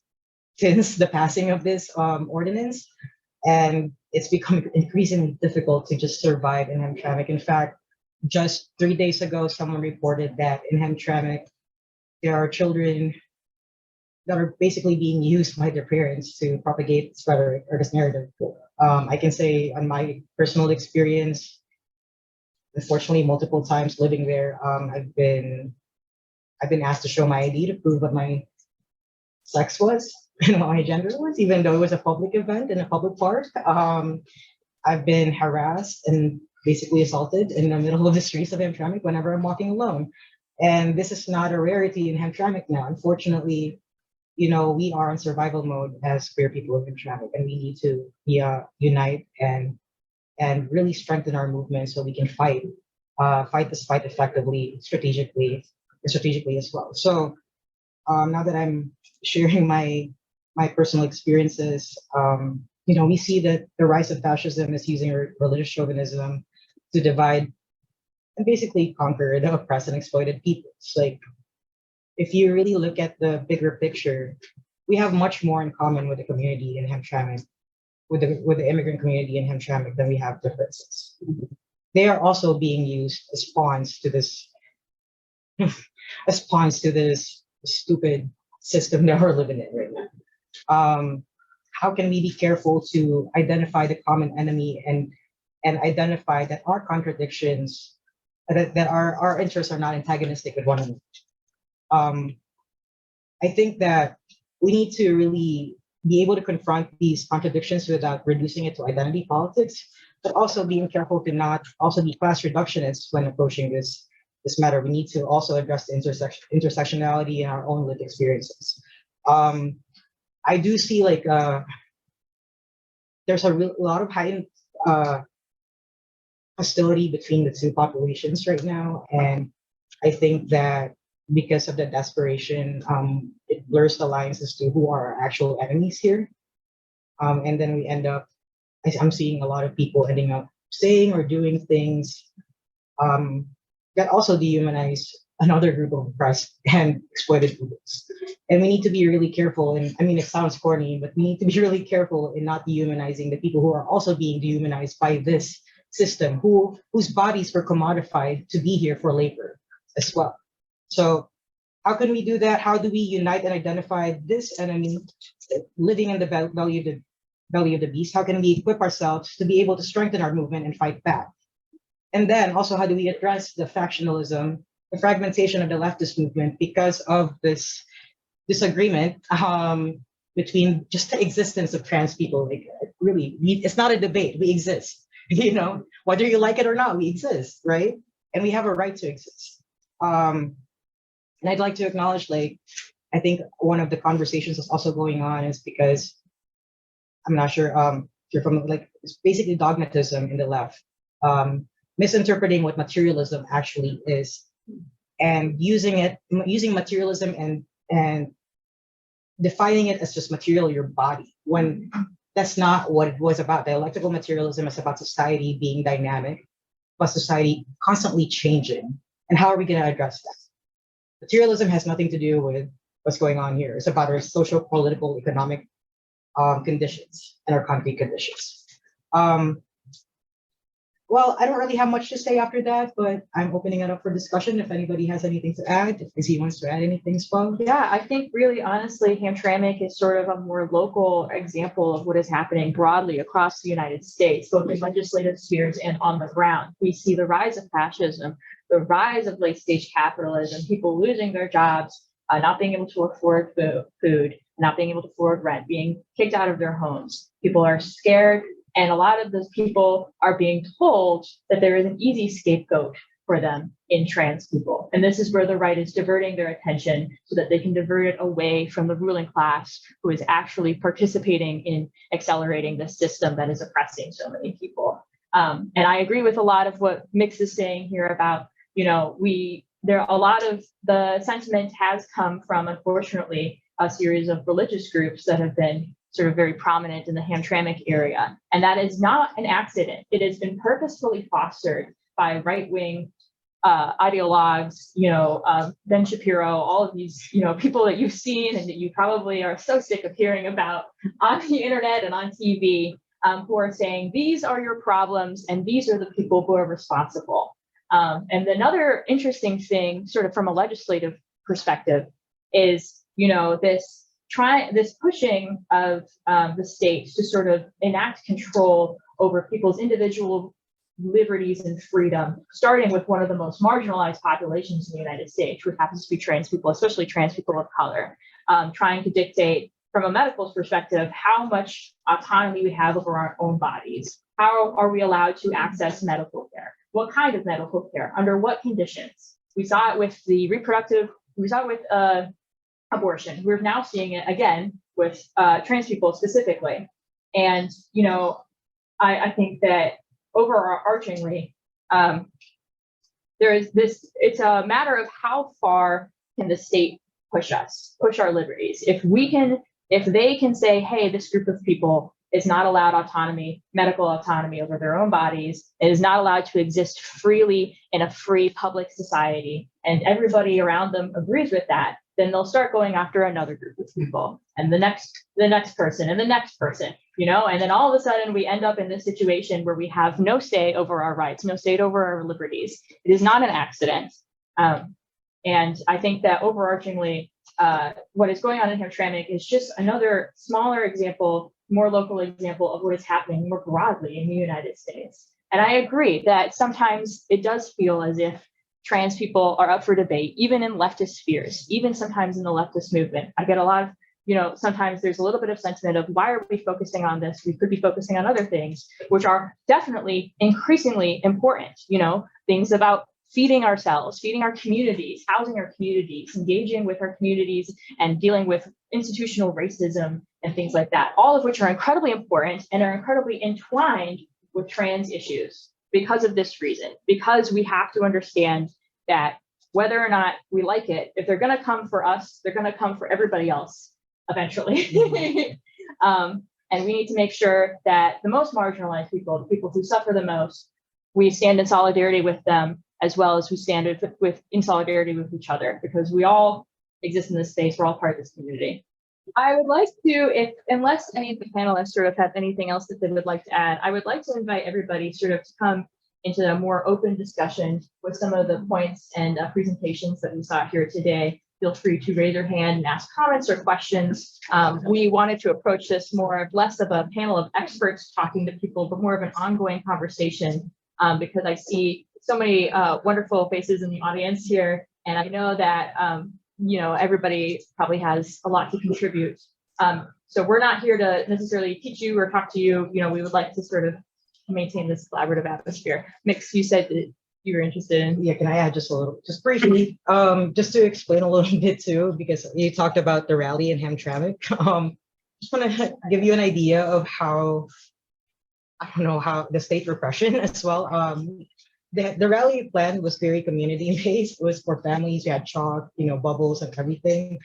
since the passing of this ordinance, and it's become increasingly difficult to just survive in Hamtramck. In fact, just 3 days ago, someone reported that in Hamtramck, there are children that are basically being used by their parents to propagate this rhetoric or this narrative. I can say on my personal experience, unfortunately, multiple times living there, I've been asked to show my ID to prove what my sex was and what my gender was, even though it was a public event in a public park. I've been harassed and basically assaulted in the middle of the streets of Hamtramck whenever I'm walking alone. And this is not a rarity in Hamtramck now. Unfortunately, we are in survival mode as queer people of Hamtramck, and we need to unite and really strengthen our movement so we can fight this fight effectively, strategically as well. So now that I'm sharing my personal experiences, we see that the rise of fascism is using religious chauvinism to divide and basically conquer the oppressed and exploited peoples. Like, if you really look at the bigger picture, we have much more in common with the community in Hamtramck, with the immigrant community in Hamtramck, than we have differences. They are also being used as pawns to this stupid system that we're living in right now. How can we be careful to identify the common enemy and identify that our contradictions, that our interests are not antagonistic with one another? I think that we need to really be able to confront these contradictions without reducing it to identity politics, but also being careful to not also be class reductionists when approaching this matter. We need to also address the intersectionality in our own lived experiences. I do see there's a lot of heightened hostility between the two populations right now, and I think that because of the desperation, it blurs the lines as to who are our actual enemies here, and then we end up. I'm seeing a lot of people ending up saying or doing things that also dehumanize another group of oppressed and exploited peoples. And we need to be really careful. And I mean, it sounds corny, but we need to be really careful in not dehumanizing the people who are also being dehumanized by this system, whose bodies were commodified to be here for labor as well. So how can we do that? How do we unite and identify this enemy living in the belly of the beast? How can we equip ourselves to be able to strengthen our movement and fight back? And then also, how do we address the factionalism, the fragmentation of the leftist movement because of this disagreement between just the existence of trans people? Like, really, it's not a debate. We exist, whether you like it or not, we exist, right? And we have a right to exist. And I'd like to acknowledge, I think one of the conversations that's also going on is because I'm not sure if you're from, it's basically dogmatism in the left, misinterpreting what materialism actually is, and using materialism and defining it as just material, your body, when that's not what it was about. Dialectical materialism is about society being dynamic, but society constantly changing. And how are we going to address that? Materialism has nothing to do with what's going on here. It's about our social, political, economic conditions and our concrete conditions. Well, I don't really have much to say after that, but I'm opening it up for discussion if anybody has anything to add, if Izzy wants to add anything as well. Yeah, I think really honestly, Hamtramck is sort of a more local example of what is happening broadly across the United States, both in legislative spheres and on the ground. We see the rise of fascism, the rise of late-stage capitalism, people losing their jobs, not being able to afford food, not being able to afford rent, being kicked out of their homes. People are scared, and a lot of those people are being told that there is an easy scapegoat for them in trans people. And this is where the right is diverting their attention so that they can divert it away from the ruling class, who is actually participating in accelerating the system that is oppressing so many people. And I agree with a lot of what Mix is saying here about, a lot of the sentiment has come from, unfortunately, a series of religious groups that have been sort of very prominent in the Hamtramck area. And that is not an accident. It has been purposefully fostered by right-wing ideologues, Ben Shapiro, all of these, people that you've seen and that you probably are so sick of hearing about on the internet and on TV, who are saying, these are your problems and these are the people who are responsible. And another interesting thing, sort of from a legislative perspective, is, this pushing of the states to sort of enact control over people's individual liberties and freedom, starting with one of the most marginalized populations in the United States, which happens to be trans people, especially trans people of color, trying to dictate from a medical perspective how much autonomy we have over our own bodies. How are we allowed to access medical care? What kind of medical care? Under what conditions? We saw it with abortion. We're now seeing it again with trans people specifically. And, you know, I think that overarchingly, there is this, it's a matter of how far can the state push us, push our liberties. If they can say, hey, this group of people is not allowed autonomy, medical autonomy over their own bodies, it is not allowed to exist freely in a free public society, and everybody around them agrees with that, then they'll start going after another group of people, and the next person, and the next person, you know, and then all of a sudden we end up in this situation where we have no say over our rights, no say over our liberties. It is not an accident. And I think that overarchingly, what is going on in Hamtramck is just another smaller example, more local example of what is happening more broadly in the United States. And I agree that sometimes it does feel as if trans people are up for debate, even in leftist spheres, even sometimes in the leftist movement. I get a lot of, you know, sometimes there's a little bit of sentiment of why are we focusing on this? We could be focusing on other things, which are definitely increasingly important, you know, things about feeding ourselves, feeding our communities, housing our communities, engaging with our communities, and dealing with institutional racism and things like that, all of which are incredibly important and are incredibly entwined with trans issues because of this reason, because we have to understand that whether or not we like it, if they're going to come for us, they're going to come for everybody else eventually. And we need to make sure that the most marginalized people, the people who suffer the most, we stand in solidarity with them, as well as we stand in solidarity with each other, because we all exist in this space. We're all part of this community. I would like to, unless any of the panelists sort of have anything else that they would like to add, I would like to invite everybody sort of to come into a more open discussion with some of the points and presentations that we saw here today. Feel free to raise your hand and ask comments or questions. We wanted to approach this less of a panel of experts talking to people, but more of an ongoing conversation, because I see so many wonderful faces in the audience here, and I know that you know, everybody probably has a lot to contribute. So we're not here to necessarily teach you or talk to you. You know, we would like to sort of maintain this collaborative atmosphere. Mix, you said that you were interested in. Yeah, can I add just a little, just briefly, just to explain a little bit too, because you talked about the rally in Hamtramck. Just want to give you an idea of how, I don't know, how the state repression as well. The rally plan was very community-based. It was for families. We had chalk, you know, bubbles and everything.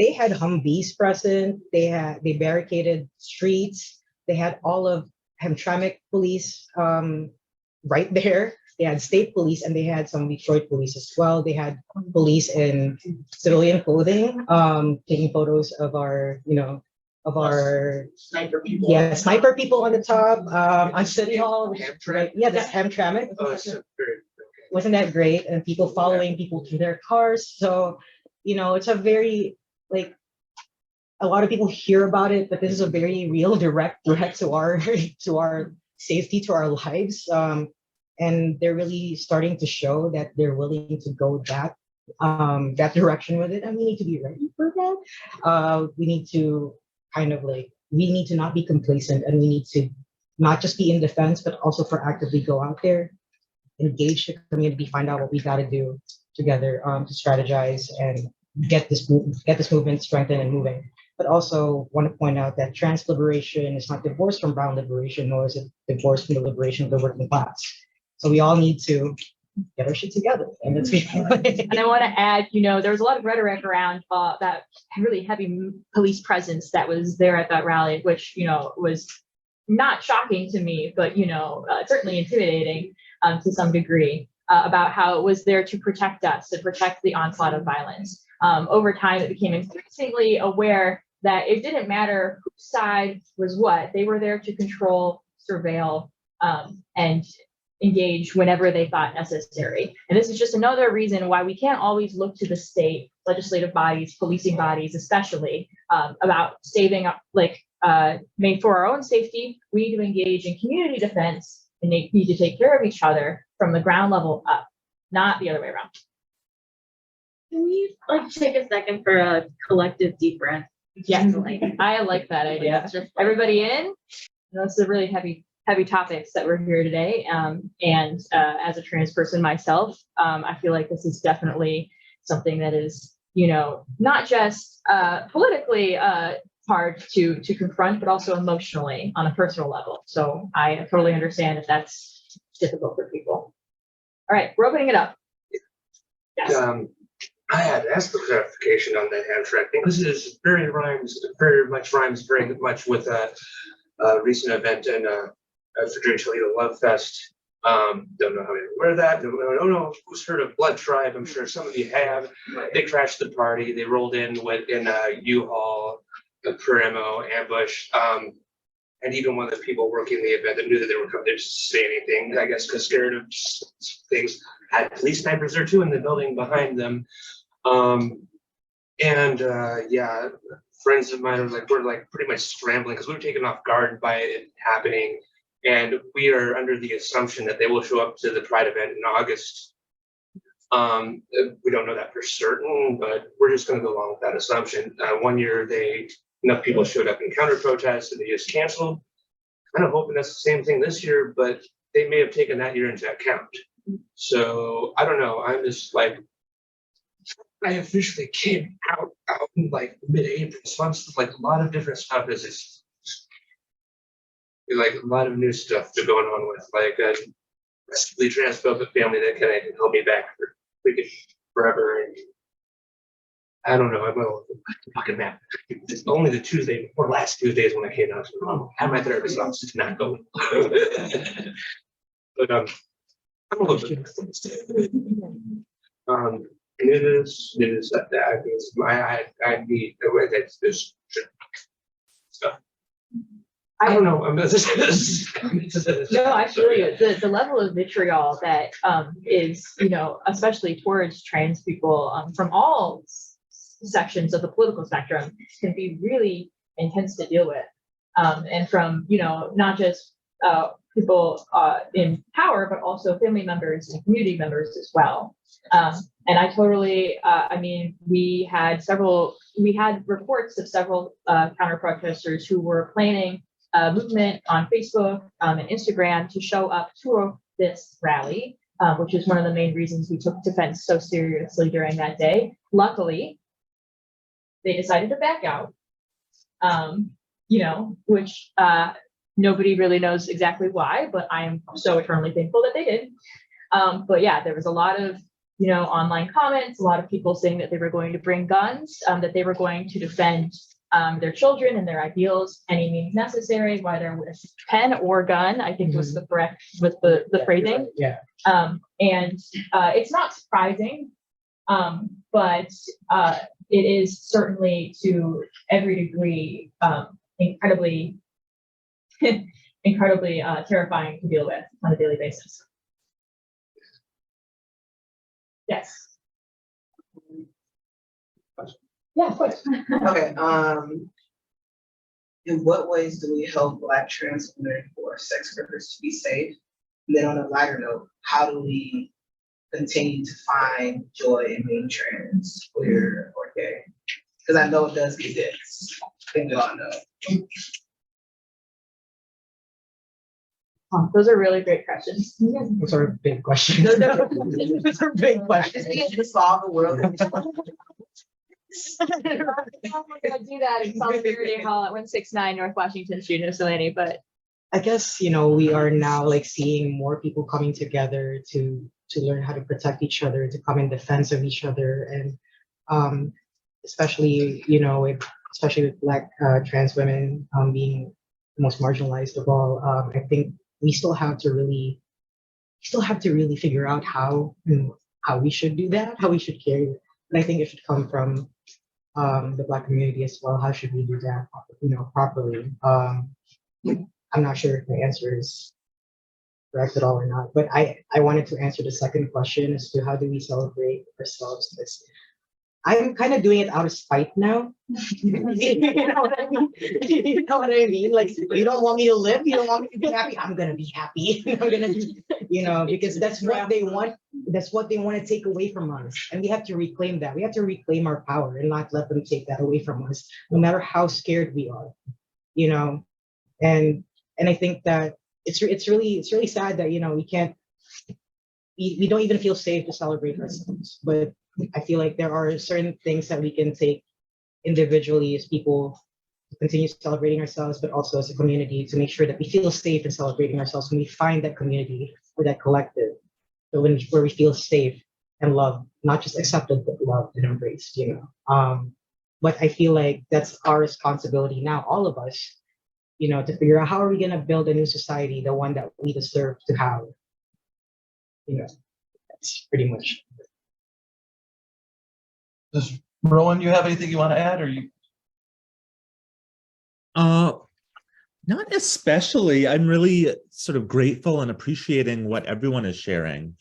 They had Humvees present. They barricaded streets. They had all of Hamtramck police right there. They had state police, and they had some Detroit police as well. They had police in civilian clothing, taking photos of our, you know, of our sniper people. Yeah, sniper people on the top, on City Hall. Hamtramck? Yeah, that's Hamtramck. Oh, that's great. Wasn't that great? And people following people to their cars. So, you know, it's a very, like, a lot of people hear about it, but this is a very real, direct threat to our safety, to our lives. And they're really starting to show that they're willing to go that direction with it, and we need to be ready for that. We need to we need to not be complacent, and we need to not just be in defense, but also proactively go out there, engage the community, find out what we got to do together to strategize and get this movement strengthened and moving. But also want to point out that trans liberation is not divorced from brown liberation, nor is it divorced from the liberation of the working class. So we all need to get our shit together. And let's be And I want to add, you know, there was a lot of rhetoric around that really heavy police presence that was there at that rally, which, you know, was not shocking to me, but, you know, certainly intimidating to some degree, about how it was there to protect us, to protect the onslaught of violence. Over time, it became increasingly aware that it didn't matter whose side was what. They were there to control, surveil, and engage whenever they thought necessary. And this is just another reason why we can't always look to the state, legislative bodies, policing bodies, especially about saving up, like, made for our own safety. We need to engage in community defense and they need to take care of each other from the ground level up, not the other way around. Can we like take a second for a collective deep breath? Yes, Like, I like that idea. it's just Everybody in? Those are really heavy topics that we're here today. And as a trans person myself, I feel like this is definitely something that is, not just politically hard to confront, but also emotionally on a personal level. So I totally understand if that's difficult for people. All right, we're opening it up. Yes. I had asked for clarification on that Amtrak thing. This is very much rhymes very much with a recent event in Virginia Toledo Love Fest. Don't know how many aware of that. Don't know who's heard of Blood Tribe. I'm sure some of you have. They crashed the party. They rolled in in a U-Haul, a per ammo ambush. And even one of the people working the event that knew that they were coming, they didn't say anything, I guess, because scared of things. Had police snipers there too in the building behind them. Yeah, friends of mine were like pretty much scrambling because we were taken off guard by it happening. And we are under the assumption that they will show up to the Pride event in August. We don't know that for certain, but we're just going to go along with that assumption. One year enough people showed up in counter protests and they just canceled. Kind of hoping that's the same thing this year, but they may have taken that year into account. So I don't know. I'm just like, I officially came out in like mid-April. So I'm just like a lot of different stuff is like a lot of new stuff to going on with like a massively transphobic family that can hold me back for freaking forever. And I don't know. I'm a fucking map. It's only the Tuesday before last Tuesdays when I came out. So I had my therapist office to not go. But I'm a little bit. It is that I need the way that this stuff. I don't know. No, I feel you. The level of vitriol that is, especially towards trans people from all sections of the political spectrum can be really intense to deal with. And from, not just people in power, but also family members and community members as well. And I totally, we had reports of several counter protesters who were planning a movement on Facebook and Instagram to show up to this rally, which is one of the main reasons we took defense so seriously during that day. Luckily, they decided to back out, which nobody really knows exactly why, but I am so eternally thankful that they did. But yeah, there was a lot of, online comments, a lot of people saying that they were going to bring guns, that they were going to defend their children and their ideals, any means necessary, whether with pen or gun, I think was the correct, with the phrasing. Yeah. And it's not surprising, but it is certainly to every degree incredibly terrifying to deal with on a daily basis. Yes. Yeah, of course. Okay, in what ways do we help Black trans women or sex workers to be safe? And then on a lighter note, how do we continue to find joy in being trans, queer, or gay? Because I know it does exist. I think we all know. Those are really great questions. Those are big questions. Those Those are big I questions. just need to solve the world. I'm gonna do that in Solidarity Hall at 169 North Washington Street in Ypsilanti, but I guess, we are now like seeing more people coming together to learn how to protect each other, to come in defense of each other. And especially, especially with Black trans women being the most marginalized of all, I think we still have to really figure out how we should do that, how we should carry it. And I think it should come from the Black community as well. How should we do that, properly? I'm not sure if the answer is correct at all or not, but I wanted to answer the second question as to how do we celebrate ourselves. Because I'm kind of doing it out of spite now. You know what I mean? You know what I mean? Like, you don't want me to live, you don't want me to be happy. I'm gonna be happy. I'm gonna be, because that's what they want. That's what they want to take away from us, and we have to reclaim that. We have to reclaim our power and not let them take that away from us, no matter how scared we are. And I think that it's really sad that we can't. We don't even feel safe to celebrate ourselves, but I feel like there are certain things that we can take individually as people to continue celebrating ourselves, but also as a community to make sure that we feel safe in celebrating ourselves when we find that community or that collective, where we feel safe and loved, not just accepted, but loved and embraced, But I feel like that's our responsibility now, all of us, to figure out how are we going to build a new society, the one that we deserve to have. That's pretty much. Does Rowan, you have anything you want to add, or you? Not especially. I'm really sort of grateful and appreciating what everyone is sharing.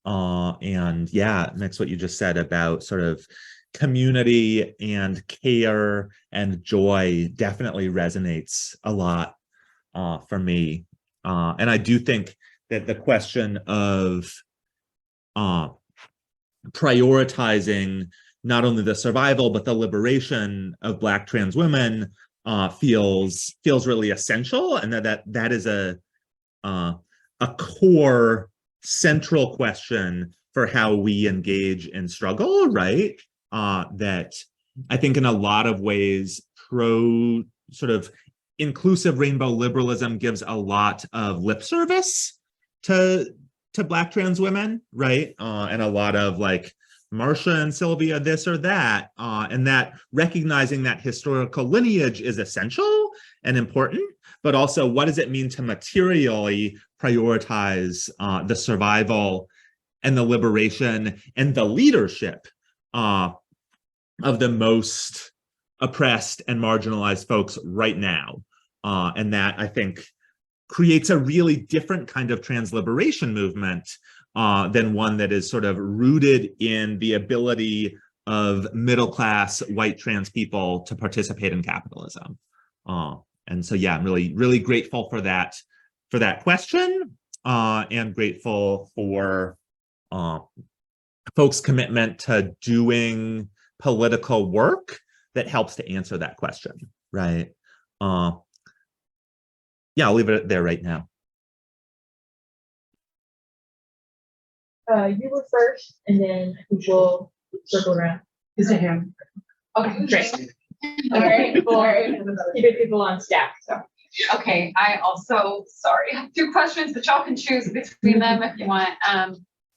And yeah, next what you just said about sort of community and care and joy definitely resonates a lot for me. And I do think that the question of prioritizing not only the survival, but the liberation of Black trans women feels really essential, and that is a core central question for how we engage in struggle, right? That I think in a lot of ways, sort of inclusive rainbow liberalism gives a lot of lip service to Black trans women, right? And a lot of like Marsha and Sylvia this or that, and that recognizing that historical lineage is essential and important, but also what does it mean to materially prioritize the survival and the liberation and the leadership of the most oppressed and marginalized folks right now. And that, I think, creates a really different kind of trans liberation movement than one that is sort of rooted in the ability of middle-class white trans people to participate in capitalism. And so, yeah, I'm really grateful for that question, and grateful for folks' commitment to doing political work that helps to answer that question, right? Yeah, I'll leave it there right now. You were first, and then we'll circle around. Is it him? Okay, great. All right, keep people on staff. So, Okay, I also, sorry, have two questions, but y'all can choose between them if you want.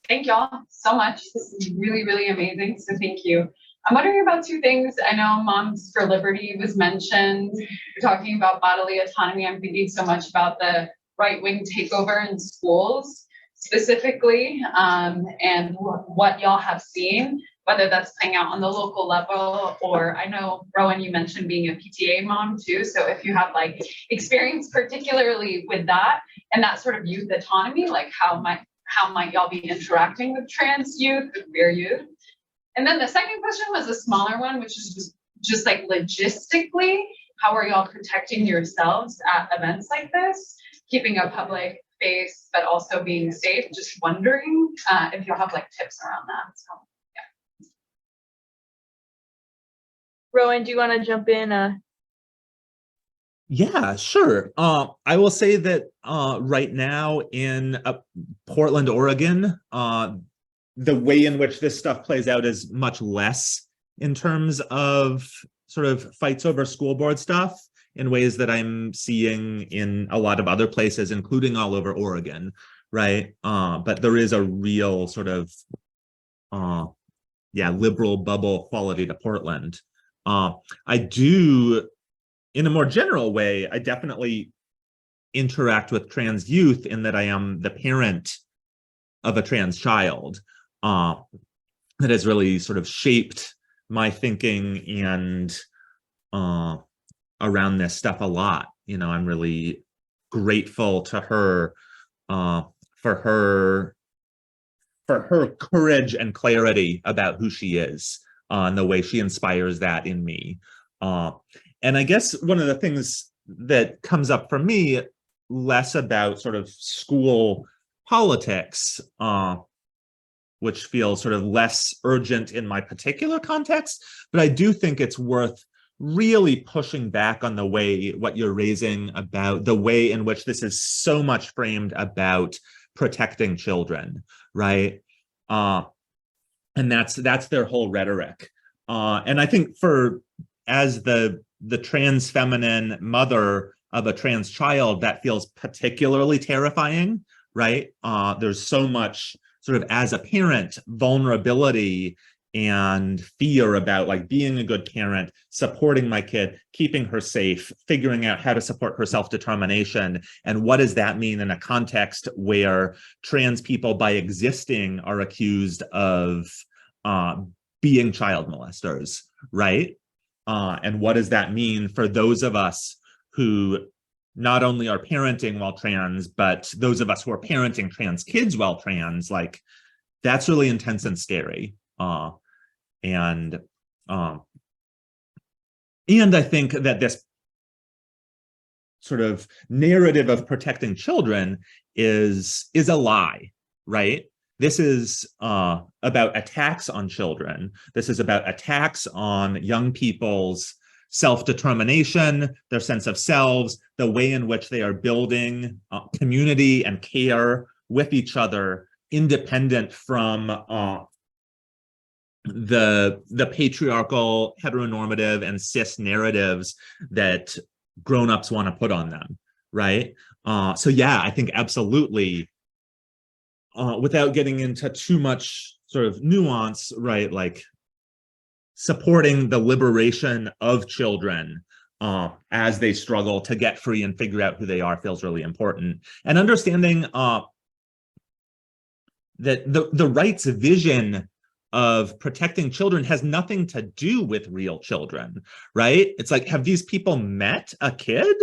Thank y'all so much. This is really, really amazing. So thank you. I'm wondering about two things. I know Moms for Liberty was mentioned. We're talking about bodily autonomy. I'm thinking so much about the right-wing takeover in schools specifically, and what y'all have seen, whether that's playing out on the local level, or I know, Rowan, you mentioned being a PTA mom too. So if you have like experience particularly with that and that sort of youth autonomy, like how might y'all be interacting with trans youth, with queer youth? And then the second question was a smaller one, which is just like logistically, how are y'all protecting yourselves at events like this, keeping a public face, but also being safe? Just wondering if you'll have like tips around that. So, yeah. Rowan, do you want to jump in? Yeah, sure. I will say that right now in Portland, Oregon, the way in which this stuff plays out is much less in terms of sort of fights over school board stuff in ways that I'm seeing in a lot of other places, including all over Oregon, right? But there is a real sort of, liberal bubble quality to Portland. I do, in a more general way, I definitely interact with trans youth in that I am the parent of a trans child. That has really sort of shaped my thinking and around this stuff a lot. I'm really grateful to her for her courage and clarity about who she is and the way she inspires that in me. And I guess one of the things that comes up for me, less about sort of school politics, which feels sort of less urgent in my particular context, but I do think it's worth really pushing back on the way what you're raising about the way in which this is so much framed about protecting children, right? And that's their whole rhetoric. And I think as the trans feminine mother of a trans child, that feels particularly terrifying, right? There's so much sort of, as a parent, vulnerability and fear about like being a good parent, supporting my kid, keeping her safe, figuring out how to support her self-determination. And what does that mean in a context where trans people by existing are accused of being child molesters, right? And what does that mean for those of us who not only are parenting while trans, but those of us who are parenting trans kids while trans? Like, that's really intense and scary. And I think that this sort of narrative of protecting children is a lie, right? This is about attacks on children. This is about attacks on young people's self-determination, their sense of selves, the way in which they are building community and care with each other, independent from the patriarchal, heteronormative, and cis narratives that grown-ups want to put on them, right? So yeah, I think absolutely, without getting into too much sort of nuance, right, like supporting the liberation of children as they struggle to get free and figure out who they are feels really important. And understanding that the right's vision of protecting children has nothing to do with real children, right? It's like, have these people met a kid?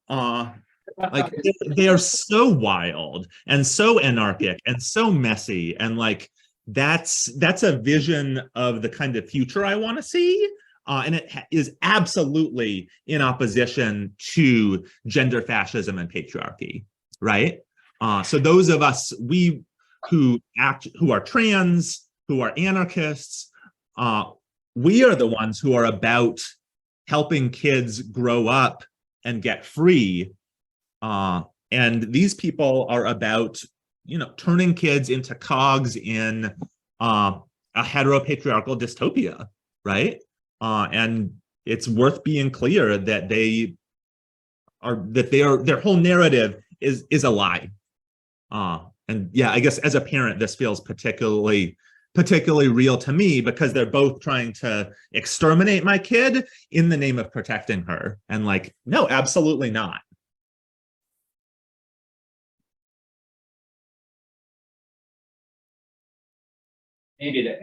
Like, they are so wild and so anarchic and so messy, and like that's a vision of the kind of future I want to see, and it is absolutely in opposition to gender fascism and patriarchy, right? So those of us who are trans, who are anarchists, we are the ones who are about helping kids grow up and get free. And these people are about, turning kids into cogs in a heteropatriarchal dystopia, right? And it's worth being clear that their whole narrative is a lie. And yeah, I guess as a parent, this feels particularly real to me, because they're both trying to exterminate my kid in the name of protecting her. And like, no, absolutely not. Maybe to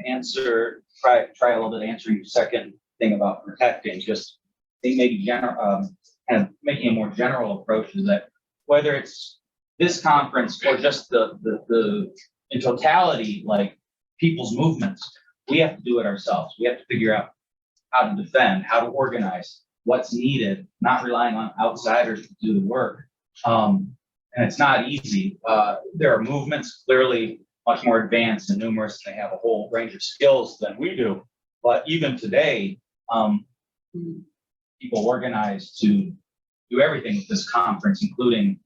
try a little bit to answer your second thing about protecting, just think maybe kind of making a more general approach is that whether it's this conference or just the in totality, like people's movements, we have to do it ourselves. We have to figure out how to defend, how to organize, what's needed, not relying on outsiders to do the work. And it's not easy. There are movements clearly much more advanced and numerous, and they have a whole range of skills than we do. But even today, people organize to do everything with this conference, including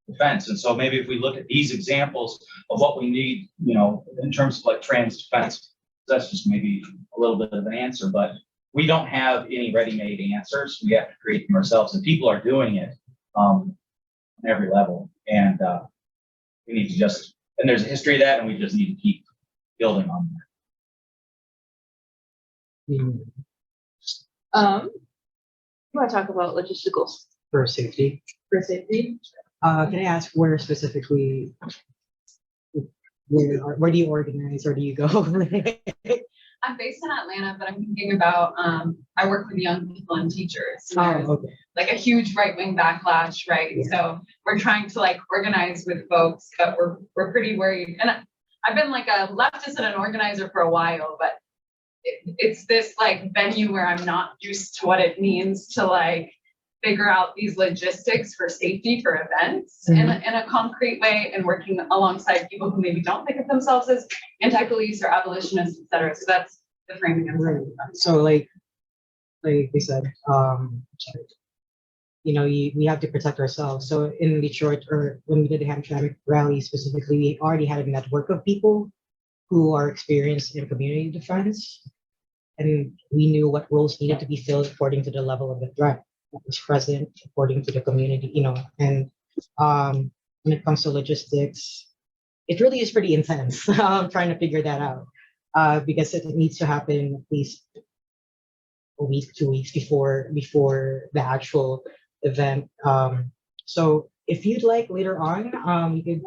defense. And so maybe if we look at these examples of what we need, in terms of like trans defense, that's just maybe a little bit of an answer, but we don't have any ready-made answers. We have to create them ourselves, and people are doing it on every level. And we need to and there's a history of that, and we just need to keep building on that. You want to talk about logisticals? For safety. For safety? Can I ask where specifically, where do you organize, or do you go? I'm based in Atlanta, but I'm thinking about, I work with young people and teachers. There's Okay. like a huge right-wing backlash, right? Yeah. So we're trying to like organize with folks, but we're pretty worried. And I've been like a leftist and an organizer for a while, but it's this like venue where I'm not used to what it means to like figure out these logistics for safety for events in a concrete way, and working alongside people who maybe don't think of themselves as anti-police or abolitionists, et cetera. So that's the framing I'm Right. saying. So like they said, sorry, you know, we have to protect ourselves. So in Detroit, or when we did the Hamtramck rally specifically, we already had a network of people who are experienced in community defense, and we knew what roles needed to be filled according to the level of the threat that was present, according to the community, you know. And when it comes to logistics, it really is pretty intense. Trying to figure that out because it needs to happen at least a week, 2 weeks before the actual event. So if you'd like later on, we could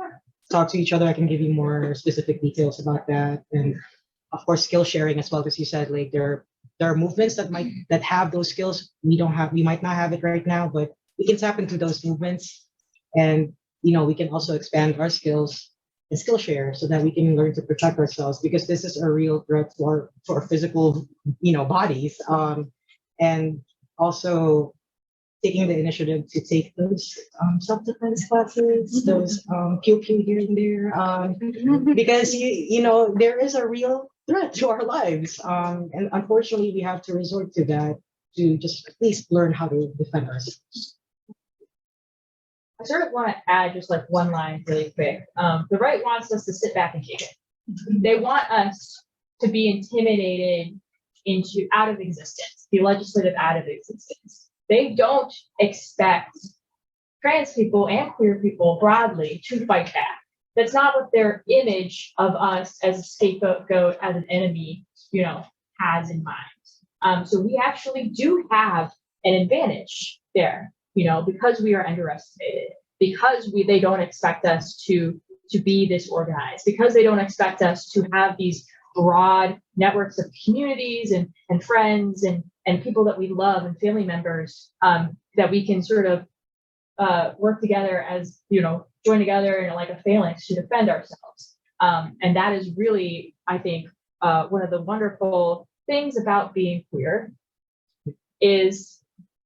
talk to each other. I can give you more specific details about that, and of course, skill sharing as well. Because you said like there are movements that have those skills. We might not have it right now, but we can tap into those movements, and you know, we can also expand our skills and skill share so that we can learn to protect ourselves, because this is a real threat for our physical, you know, bodies. And also taking the initiative to take those self-defense classes, those pew pew here and there, because you know, there is a real threat to our lives, and unfortunately we have to resort to that to just at least learn how to defend ourselves. I sort of want to add just like one line really quick. The right wants us to sit back and take it. They want us to be intimidated out of existence, be legislative out of existence. They don't expect trans people and queer people broadly to fight back. That's not what their image of us as a scapegoat, as an enemy, you know, has in mind. So we actually do have an advantage there, you know, because we are underestimated, because they don't expect us to be this organized, because they don't expect us to have these broad networks of communities and friends and people that we love and family members, that we can sort of work together as, you know, join together in like a phalanx to defend ourselves. And that is really, I think, one of the wonderful things about being queer is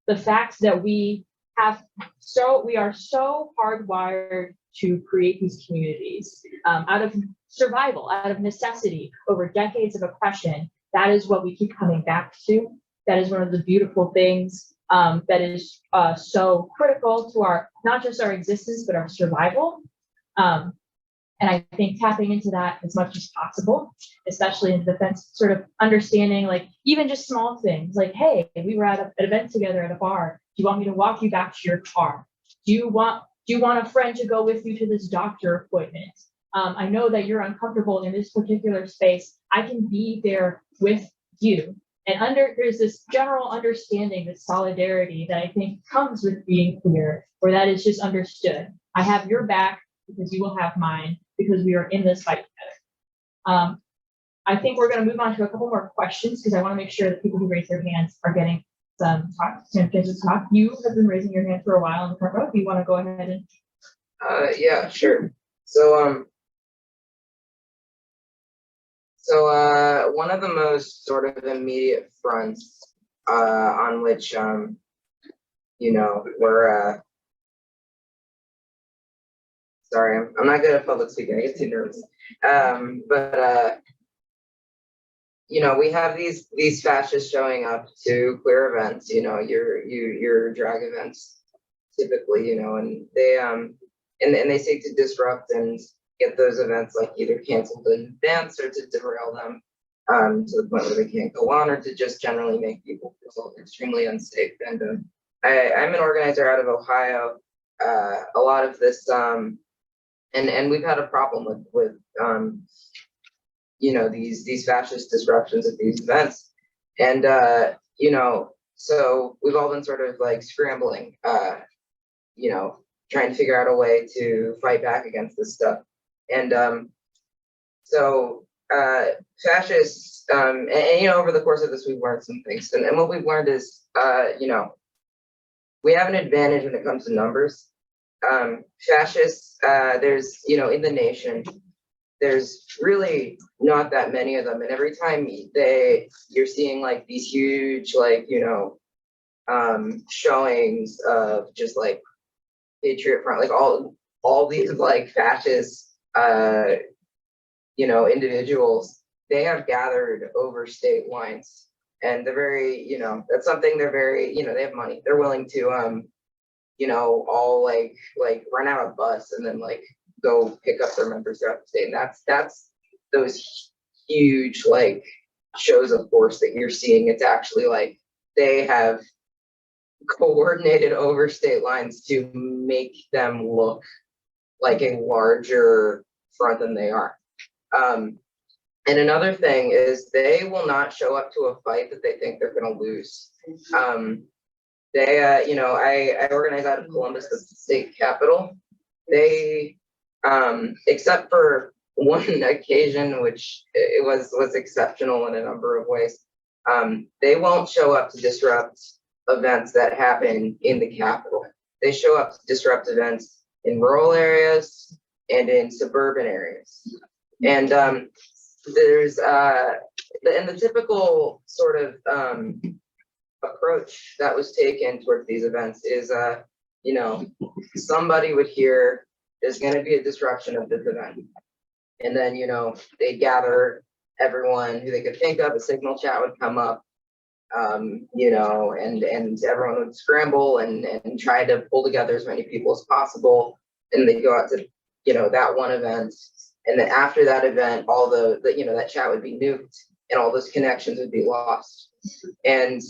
the fact that we are so hardwired to create these communities out of survival, out of necessity, over decades of oppression. That is what we keep coming back to. That is one of the beautiful things that is so critical to not just our existence, but our survival. And I think tapping into that as much as possible, especially in defense, sort of understanding, like even just small things like, hey, we were at an event together at a bar. Do you want me to walk you back to your car? Do you want a friend to go with you to this doctor appointment? I know that you're uncomfortable in this particular space. I can be there with you. And there's this general understanding, this solidarity that I think comes with being queer, where that is just understood. I have your back because you will have mine, because we are in this fight together. I think we're going to move on to a couple more questions, because I want to make sure that people who raise their hands are getting some chances to talk. You have been raising your hand for a while in the front row. Do you want to go ahead and? Yeah, sure. So one of the most sort of immediate fronts on which you know, we're sorry, I'm not good at public speaking. I get too nervous. But you know, we have these fascists showing up to queer events. You know, your drag events typically. You know, and they seek to disrupt and get those events like either canceled in advance or to derail them to the point where they can't go on, or to just generally make people feel extremely unsafe. And I'm an organizer out of Ohio. A lot of this, and we've had a problem with you know, these fascist disruptions at these events, and you know, so we've all been sort of like scrambling, you know, trying to figure out a way to fight back against this stuff. And so fascists, and you know, over the course of this, we've learned some things, and what we've learned is, you know, we have an advantage when it comes to numbers. Fascists, there's, you know, in the nation, there's really not that many of them. And every time you're seeing like these huge, like, showings of just like Patriot Front, like all these like fascist, individuals, they have gathered over state lines. And they're very, that's something they're very, they have money. They're willing to, all like run out a bus and then like go pick up their members throughout the state. And that's those huge like shows of force that you're seeing. It's actually like they have coordinated over state lines to make them look like a larger front than they are. And another thing is they will not show up to a fight that they think they're going to lose. I organize out of Columbus, the state capital. They, except for one occasion, which it was exceptional in a number of ways, they won't show up to disrupt events that happen in the capital. They show up to disrupt events in rural areas and in suburban areas. And there's the typical sort of approach that was taken towards these events is somebody would hear there's going to be a disruption of this event, and then they gather everyone who they could think of. A signal chat would come up, and everyone would scramble and try to pull together as many people as possible, and they go out to that one event. And then after that event, all that chat would be nuked and all those connections would be lost. And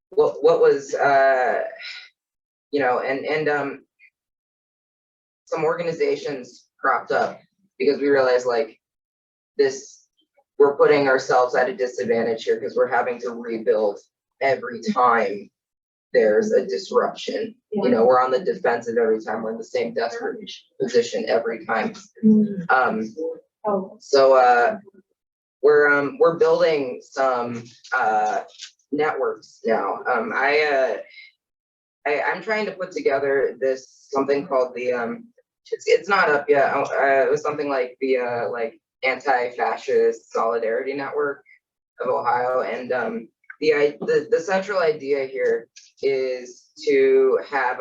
what was some organizations cropped up because we realized like we're putting ourselves at a disadvantage here because we're having to rebuild every time there's a disruption. We're on the defensive every time. We're in the same desperate position every time. So we're building some networks now. I'm trying to put together something called the it's not up yet. It was something like the like Anti-Fascist Solidarity Network of Ohio, and the central idea here is to have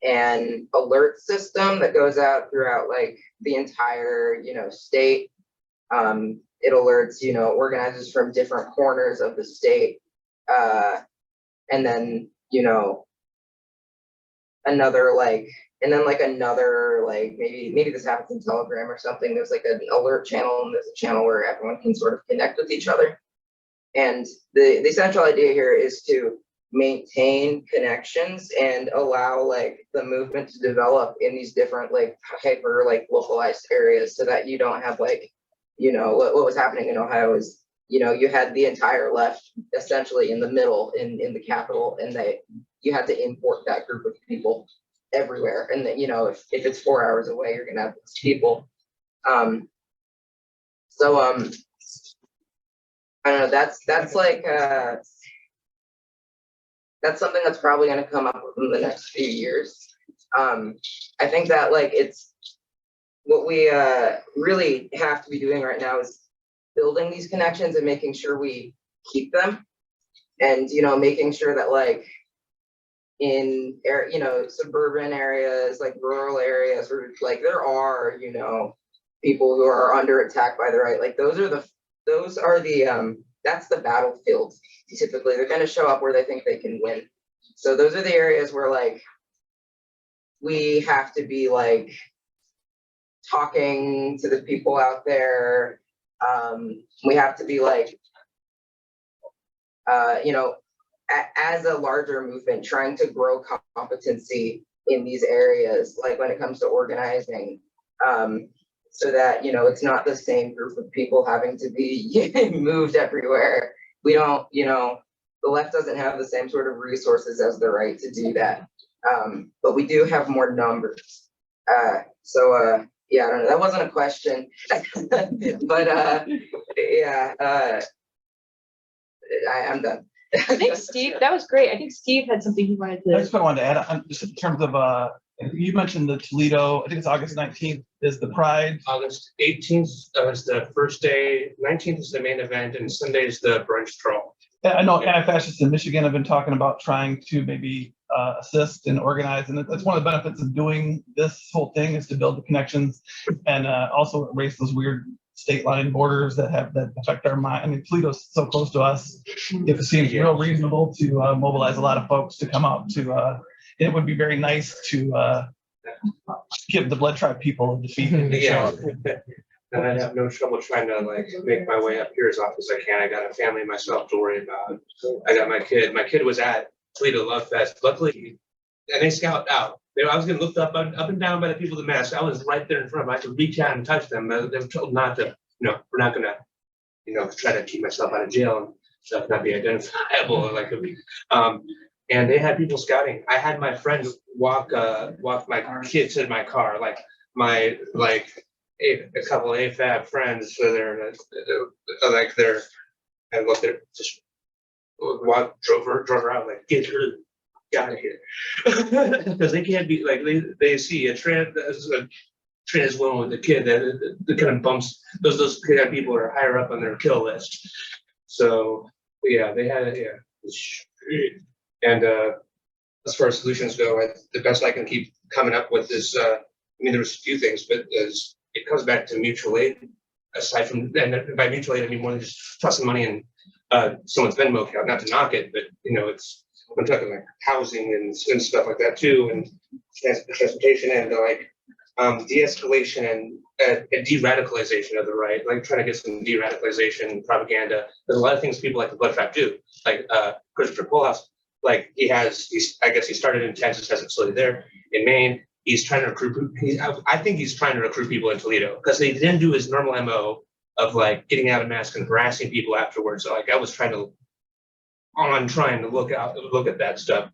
an alert system that goes out throughout like the entire state. It alerts organizers from different corners of the state, and then another maybe this happens in Telegram or something. There's like an alert channel, and there's a channel where everyone can sort of connect with each other. And the central idea here is to maintain connections and allow like the movement to develop in these different like hyper like localized areas, so that you don't have like what was happening in Ohio is you had the entire left essentially in the middle in the capital, and you had to import that group of people everywhere. And then if it's 4 hours away, you're gonna have those people. I don't know, that's like that's something that's probably going to come up within the next few years. I think that like it's what we really have to be doing right now is building these connections and making sure we keep them, and making sure that like in suburban areas, like rural areas, where like there are people who are under attack by the right, like those are the that's the battlefield. Typically they're going to show up where they think they can win. So those are the areas where like we have to be like talking to the people out there. We have to be like as a larger movement trying to grow competency in these areas, like when it comes to organizing, so that it's not the same group of people having to be moved everywhere. We don't, the left doesn't have the same sort of resources as the right to do that, but we do have more numbers. Yeah, I don't know, that wasn't a question, but yeah, I'm done. I think Steve, that was great. I think Steve had something he wanted I to. just wanted to add, just in terms of, you mentioned the Toledo, I think it's August 19th is the Pride. August 18th is the first day, 19th is the main event, and Sunday is the brunch crawl. I know anti-fascists in Michigan have been talking about trying to maybe assist and organize, and that's one of the benefits of doing this whole thing is to build the connections and also erase those weird state line borders that affect our mind. I mean, Toledo's so close to us. It seems real reasonable to mobilize a lot of folks to come out to. It would be very nice to give the Blood Tribe people a defeat. Yeah. And I have no trouble trying to like make my way up here as often as I can. I got a family myself to worry about. I got my kid. My kid was at Toledo Love Fest. Luckily, and they scout out. I was getting looked up and down by the people with the mask. I was right there in front of them. I could reach out and touch them. They were told not to, we're not gonna, try to keep myself out of jail and stuff, not be identifiable or like and they had people scouting. I had my friend walk my kids in my car, like a couple of AFAB friends, so they're and look, they're just drove her out, like get her out of here, because they can't be like they see a trans woman with a kid that kind of bumps those kind of people are higher up on their kill list. So yeah, they had it, yeah. And as far as solutions go, the best I can keep coming up with is there's a few things, but it comes back to mutual aid. Aside from, and by mutual aid, I mean more than just tossing money in someone's Venmo account. Not to knock it, but I'm talking like housing and stuff like that too, and transportation and de-escalation and de-radicalization of the right, like trying to get some de-radicalization propaganda. There's a lot of things people like the Blood Tribe do, like Christopher Kohlhaas. Like I guess he started in Texas, has a facility there in Maine. He's trying to recruit. I think he's trying to recruit people in Toledo because they didn't do his normal MO of like getting out of mask and harassing people afterwards. So like I was trying to look at that stuff,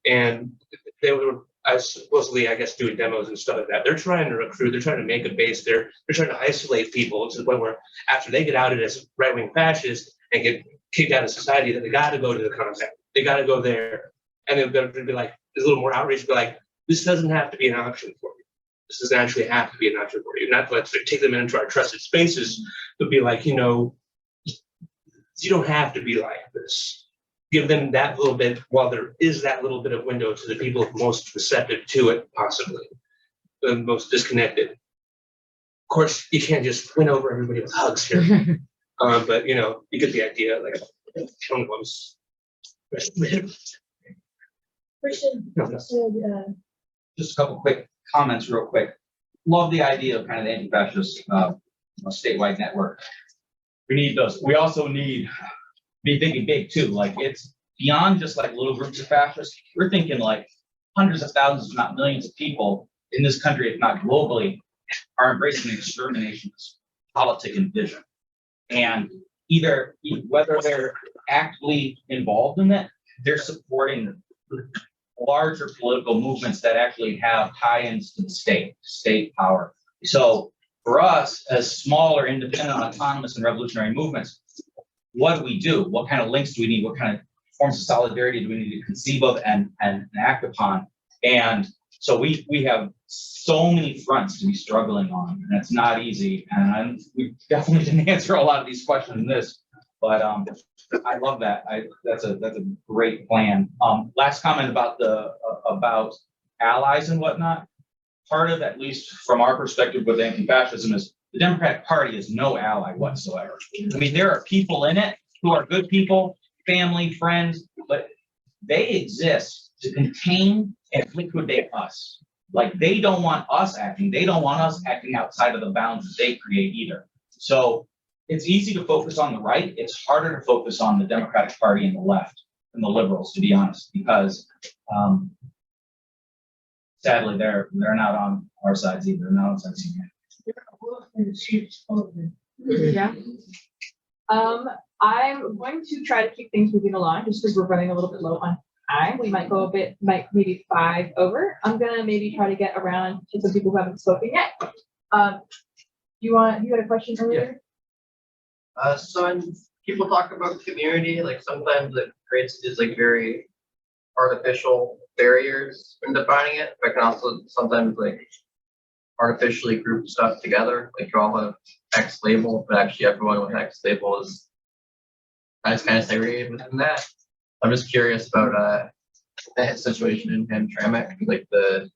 and they were supposedly, I guess, doing demos and stuff like that. They're trying to recruit. They're trying to make a base. They're trying to isolate people to the point where after they get outed as right-wing fascists and get kicked out of society, that they got to go to the contact. They got to go there, and they're going to be like, there's a little more outreach, but like, this doesn't have to be an option for you. This doesn't actually have to be an option for you. Not let's take them into our trusted spaces, but be like, you don't have to be like this. Give them that little bit while there is that little bit of window to the people most receptive to it, possibly the most disconnected. Of course, you can't just win over everybody with hugs here, but you get the idea. Like, Just a couple quick comments real quick. Love the idea of kind of the anti-fascist statewide network. We need those. We also need be thinking big too. Like it's beyond just like little groups of fascists. We're thinking like hundreds of thousands, if not millions of people in this country, if not globally, are embracing exterminationist politic and vision. And whether they're actively involved in it, they're supporting larger political movements that actually have tie-ins to the state power. So for us, as smaller, independent, autonomous, and revolutionary movements, what do we do? What kind of links do we need? What kind of forms of solidarity do we need to conceive of and act upon? And so we have so many fronts to be struggling on, and it's not easy. And we definitely didn't answer a lot of these questions in this, but I love that. That's a great plan. Last comment about about allies and whatnot. Part of, at least from our perspective with anti-fascism, is the Democratic Party is no ally whatsoever. I mean, there are people in it who are good people, family, friends, but they exist to contain and liquidate us. Like they don't want us acting. They don't want us acting outside of the bounds that they create either. So it's easy to focus on the right. It's harder to focus on the Democratic Party and the left and the liberals, to be honest, because sadly they're not on our sides either. They're not on sides either. Yeah. I'm going to try to keep things moving along just because we're running a little bit low on time. We might go maybe 5 over. I'm gonna maybe try to get around to some people who haven't spoken yet. You had a question earlier? So I'm people talk about community, like sometimes it creates these like very artificial barriers in defining it, but can also sometimes like artificially group stuff together. Like you all have X label, but actually everyone with X label is kind of segregated within that. I'm just curious about that situation in Hamtramck, like the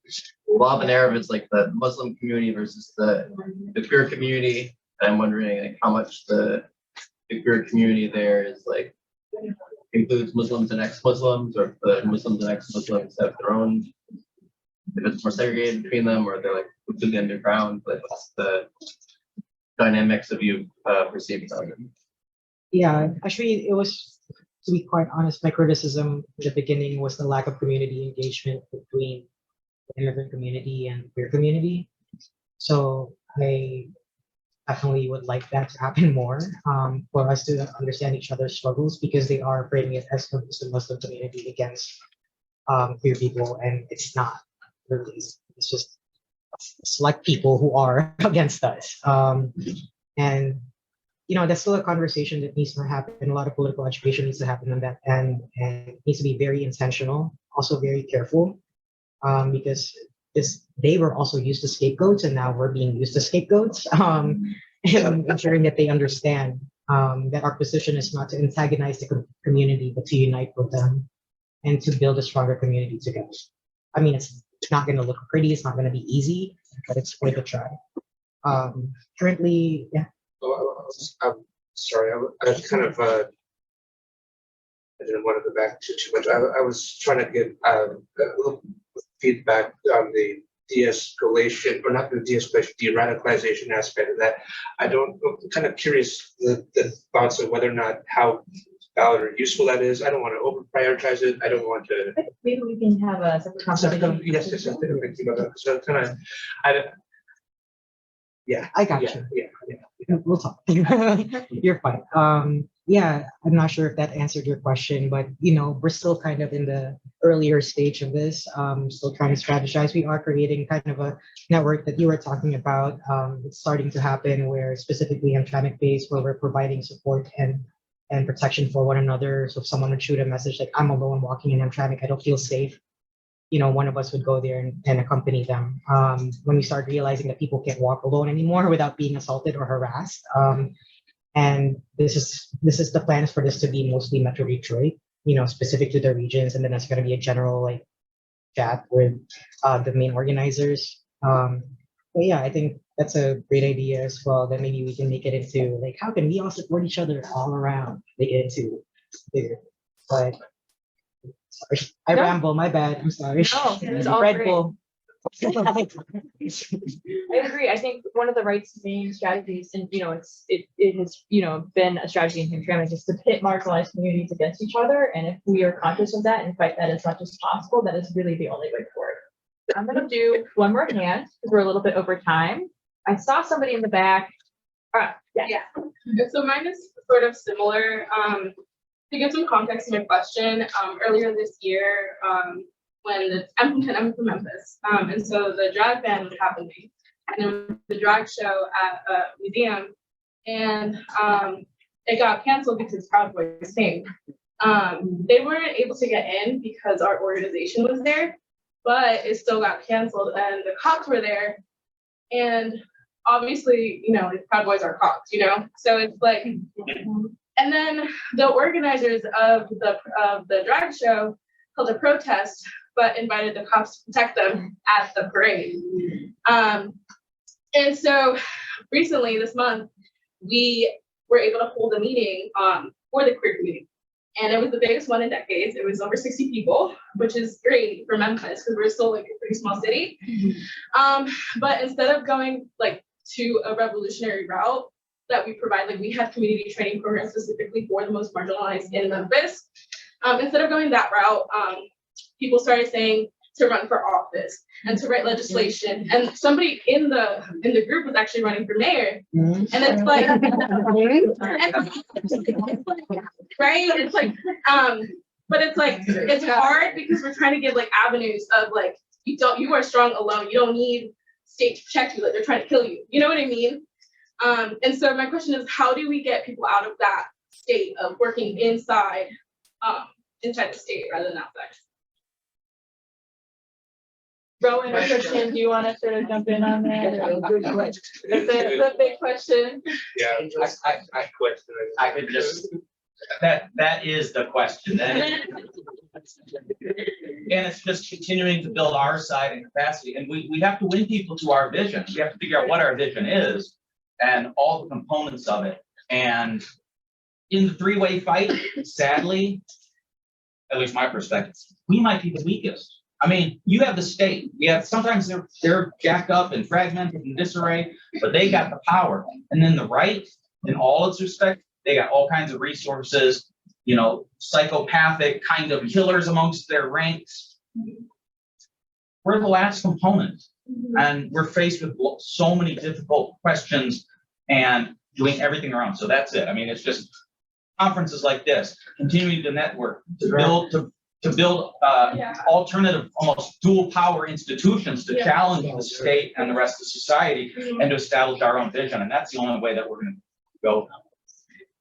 law of an Arab is like the Muslim community versus the queer community. And I'm wondering like how much the queer community there is like includes Muslims and ex-Muslims, or if the Muslims and ex-Muslims have their own, if it's more segregated between them, or they're like completely underground. Like what's the dynamics of you perceived of it? Yeah, actually, it was, to be quite honest, my criticism at the beginning was the lack of community engagement between the immigrant community and queer community. So I definitely would like that to happen more, for us to understand each other's struggles, because they are framing it as the Muslim community against queer people, and it's not really. It's just select people who are against us. And you know, that's still a conversation that needs to happen. A lot of political education needs to happen on that, and it needs to be very intentional, also very careful, because they were also used as scapegoats, and now we're being used as scapegoats. And ensuring that they understand that our position is not to antagonize the community, but to unite with them and to build a stronger community together. I mean, it's not going to look pretty, it's not going to be easy, but it's worth a try. Currently, yeah. I'm sorry, I was kind of, I didn't want to go back too much. I was trying to get a little feedback on the de-escalation, or not the de-escalation, de-radicalization aspect of that. I'm kind of curious the thoughts of whether or not how valid or useful that is. I don't want to over-prioritize it. I don't want to. Maybe we can have a separate conversation. Yes, I'm thinking about that. So kind of, yeah. I got Yeah, you. yeah. We'll talk. You're fine. Yeah, I'm not sure if that answered your question, but you know, we're still kind of in the earlier stage of this. Still trying to strategize. We are creating kind of a network that you were talking about. It's starting to happen where specifically Hamtramck based, where we're providing support and protection for one another. So if someone would shoot a message like, I'm alone walking in Hamtramck, I don't feel safe, you know, one of us would go there and accompany them. When we start realizing that people can't walk alone anymore without being assaulted or harassed. And this is the plans for this to be mostly Metro Detroit, you know, specific to the regions. And then that's going to be a general like chat with the main organizers. But yeah, I think that's a great idea as well, that maybe we can make it into like, how can we all support each other all around, make it into bigger. But sorry, I ramble, my bad, I'm sorry. No, it's all Red great. Bull. I agree. I think one of the right's main strategies, and you know, it has, you know, been a strategy in Hamtramck, is to pit marginalized communities against each other. And if we are conscious of that and fight that as much as possible, that is really the only way forward. I'm gonna do one more hand because we're a little bit over time. I saw somebody in the back. Yeah. So mine is sort of similar. To give some context to my question, earlier this year, when I'm from Memphis, and so the drag ban was happening, and there was the drag show at a museum, and it got canceled because Proud Boys came. They weren't able to get in because our organization was there, but it still got canceled, and the cops were there, and obviously, you know, like Proud Boys are cops, you know, so it's like, and then the organizers of the drag show held a protest, but invited the cops to protect them at the parade. And so recently this month, we were able to hold a meeting for the queer community. And it was the biggest one in decades. It was over 60 people, which is great for Memphis because we're still like a pretty small city. But instead of going like to a revolutionary route that we provide, like we have community training programs specifically for the most marginalized in Memphis. Instead of going that route, people started saying to run for office and to write legislation. And somebody in the group was actually running for mayor. And it's like, right? It's like, but it's like, it's hard because we're trying to give like avenues of like, you are strong alone. You don't need state to protect you, like they're trying to kill you. You know what I mean? And so my question is, how do we get people out of that state of working inside the state rather than outside. Rowan or Christian, do you want to sort of jump in on that? It's a big question. Yeah, I question it. I could just, that is the question. And it's just continuing to build our side and capacity. And we have to win people to our vision. We have to figure out what our vision is and all the components of it. And in the three-way fight, sadly, at least my perspective, we might be the weakest. I mean, you have the state. Sometimes they're jacked up and fragmented and disarray, but they got the power. And then the right, in all its respect, they got all kinds of resources, you know, psychopathic kind of killers amongst their ranks. We're the last component, and we're faced with so many difficult questions and doing everything around. So that's it. I mean, it's just conferences like this, continuing to network, to build alternative, almost dual power institutions to challenge the state and the rest of society and to establish our own vision. And that's the only way that we're going to go.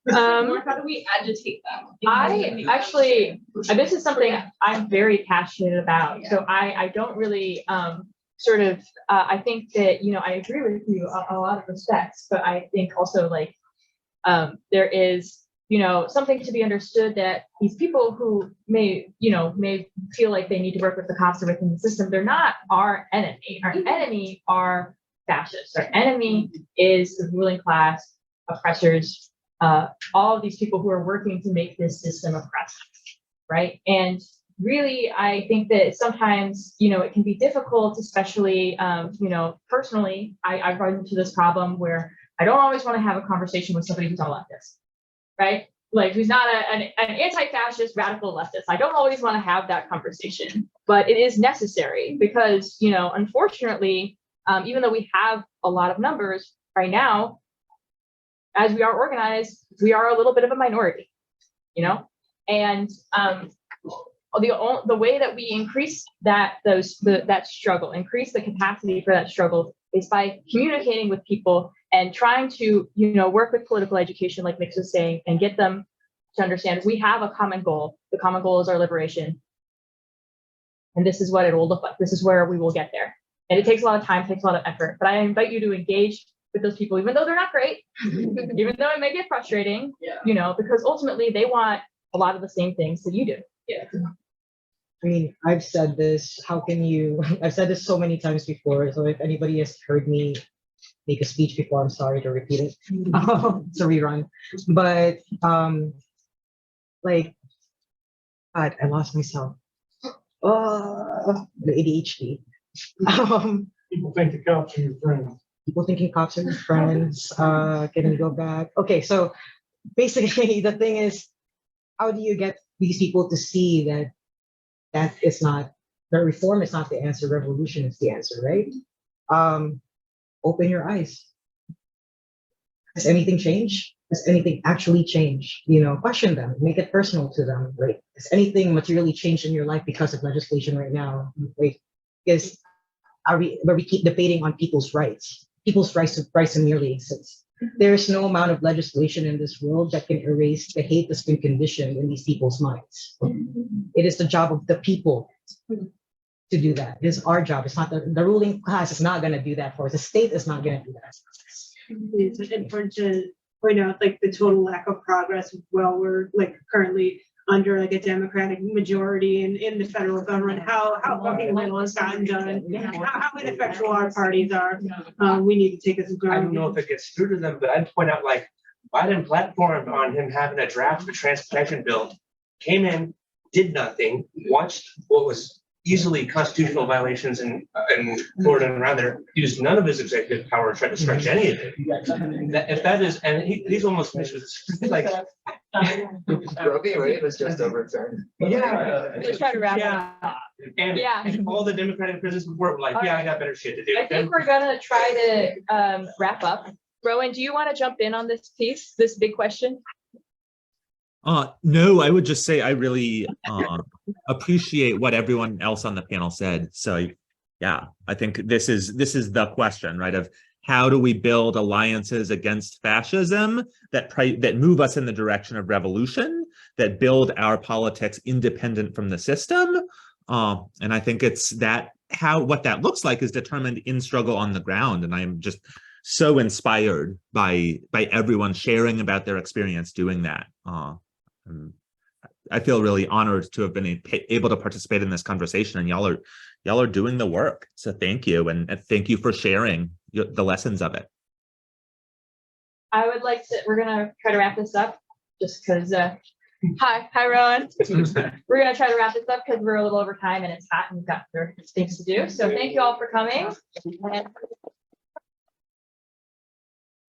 How do we agitate them? I actually, this is something I'm very passionate about. So I don't really I think that, you know, I agree with you a lot of respects, but I think also like there is, you know, something to be understood that these people who may feel like they need to work with the cops or within the system, they're not our enemy. Our enemy are fascists. Our enemy is the ruling class, oppressors, all of these people who are working to make this system oppressive, right? And really, I think that sometimes, you know, it can be difficult, especially, you know, personally, I've run into this problem where I don't always want to have a conversation with somebody who's not a leftist. Right? Like who's not an anti-fascist radical leftist. I don't always want to have that conversation, but it is necessary because, you know, unfortunately, even though we have a lot of numbers right now, as we are organized, we are a little bit of a minority, you know, and the way that we increase that struggle, increase the capacity for that struggle is by communicating with people and trying to, you know, work with political education, like Mix was saying, and get them to understand we have a common goal. The common goal is our liberation. And this is what it will look like. This is where we will get there. And it takes a lot of time, takes a lot of effort, but I invite you to engage with those people, even though they're not great, even though it may get frustrating, you know, because ultimately they want a lot of the same things that you do. Yeah. I mean, I've said this, I've said this so many times before, so if anybody has heard me make a speech before, I'm sorry to repeat it. It's a rerun. But, like, God, I lost myself. The ADHD. People think the cops are your friends. People thinking cops are your friends. Can we go back? Okay, so basically the thing is, how do you get these people to see that is not, the reform is not the answer, revolution is the answer, right? Open your eyes. Has anything changed? Has anything actually changed? You know, question them, make it personal to them. Like, has anything materially changed in your life because of legislation right now? Like, because where we keep debating on people's rights to merely exist. There's no amount of legislation in this world that can erase the hate that's been conditioned in these people's minds. It is the job of the people to do that. It is our job. It's not the ruling class is not going to do that for us. The state is not going to do that. It's important to point out like the total lack of progress while we're like currently under like a democratic majority in the federal government, how fucking little has gotten done, how ineffectual our parties are. We need to take this. I don't know if it gets through to them, but I'd point out like Biden platformed on him having a draft of a transportation bill, came in, did nothing, watched what was easily constitutional violations in Florida and around there, used none of his executive power, tried to stretch any of it. If that is, and he's almost finished with this, like. Roe v. Wade was just overturned. Yeah. Let's try to wrap it up. And all the Democratic presidents before were like, All yeah, right. I got better shit to do. I think we're gonna try to wrap up. Rowan, do you want to jump in on this piece, this big question? No, I would just say I really appreciate what everyone else on the panel said. So yeah, I think this is the question, right? Of how do we build alliances against fascism that move us in the direction of revolution, that build our politics independent from the system. And I think it's that what that looks like is determined in struggle on the ground. And I'm just so inspired by everyone sharing about their experience doing that. I feel really honored to have been able to participate in this conversation, and y'all are doing the work. So thank you, and thank you for sharing the lessons of it. I would like to, we're gonna try to wrap this up just because, hi Rowan. We're gonna try to wrap this up because we're a little over time and it's hot and we've got other things to do. So thank you all for coming. And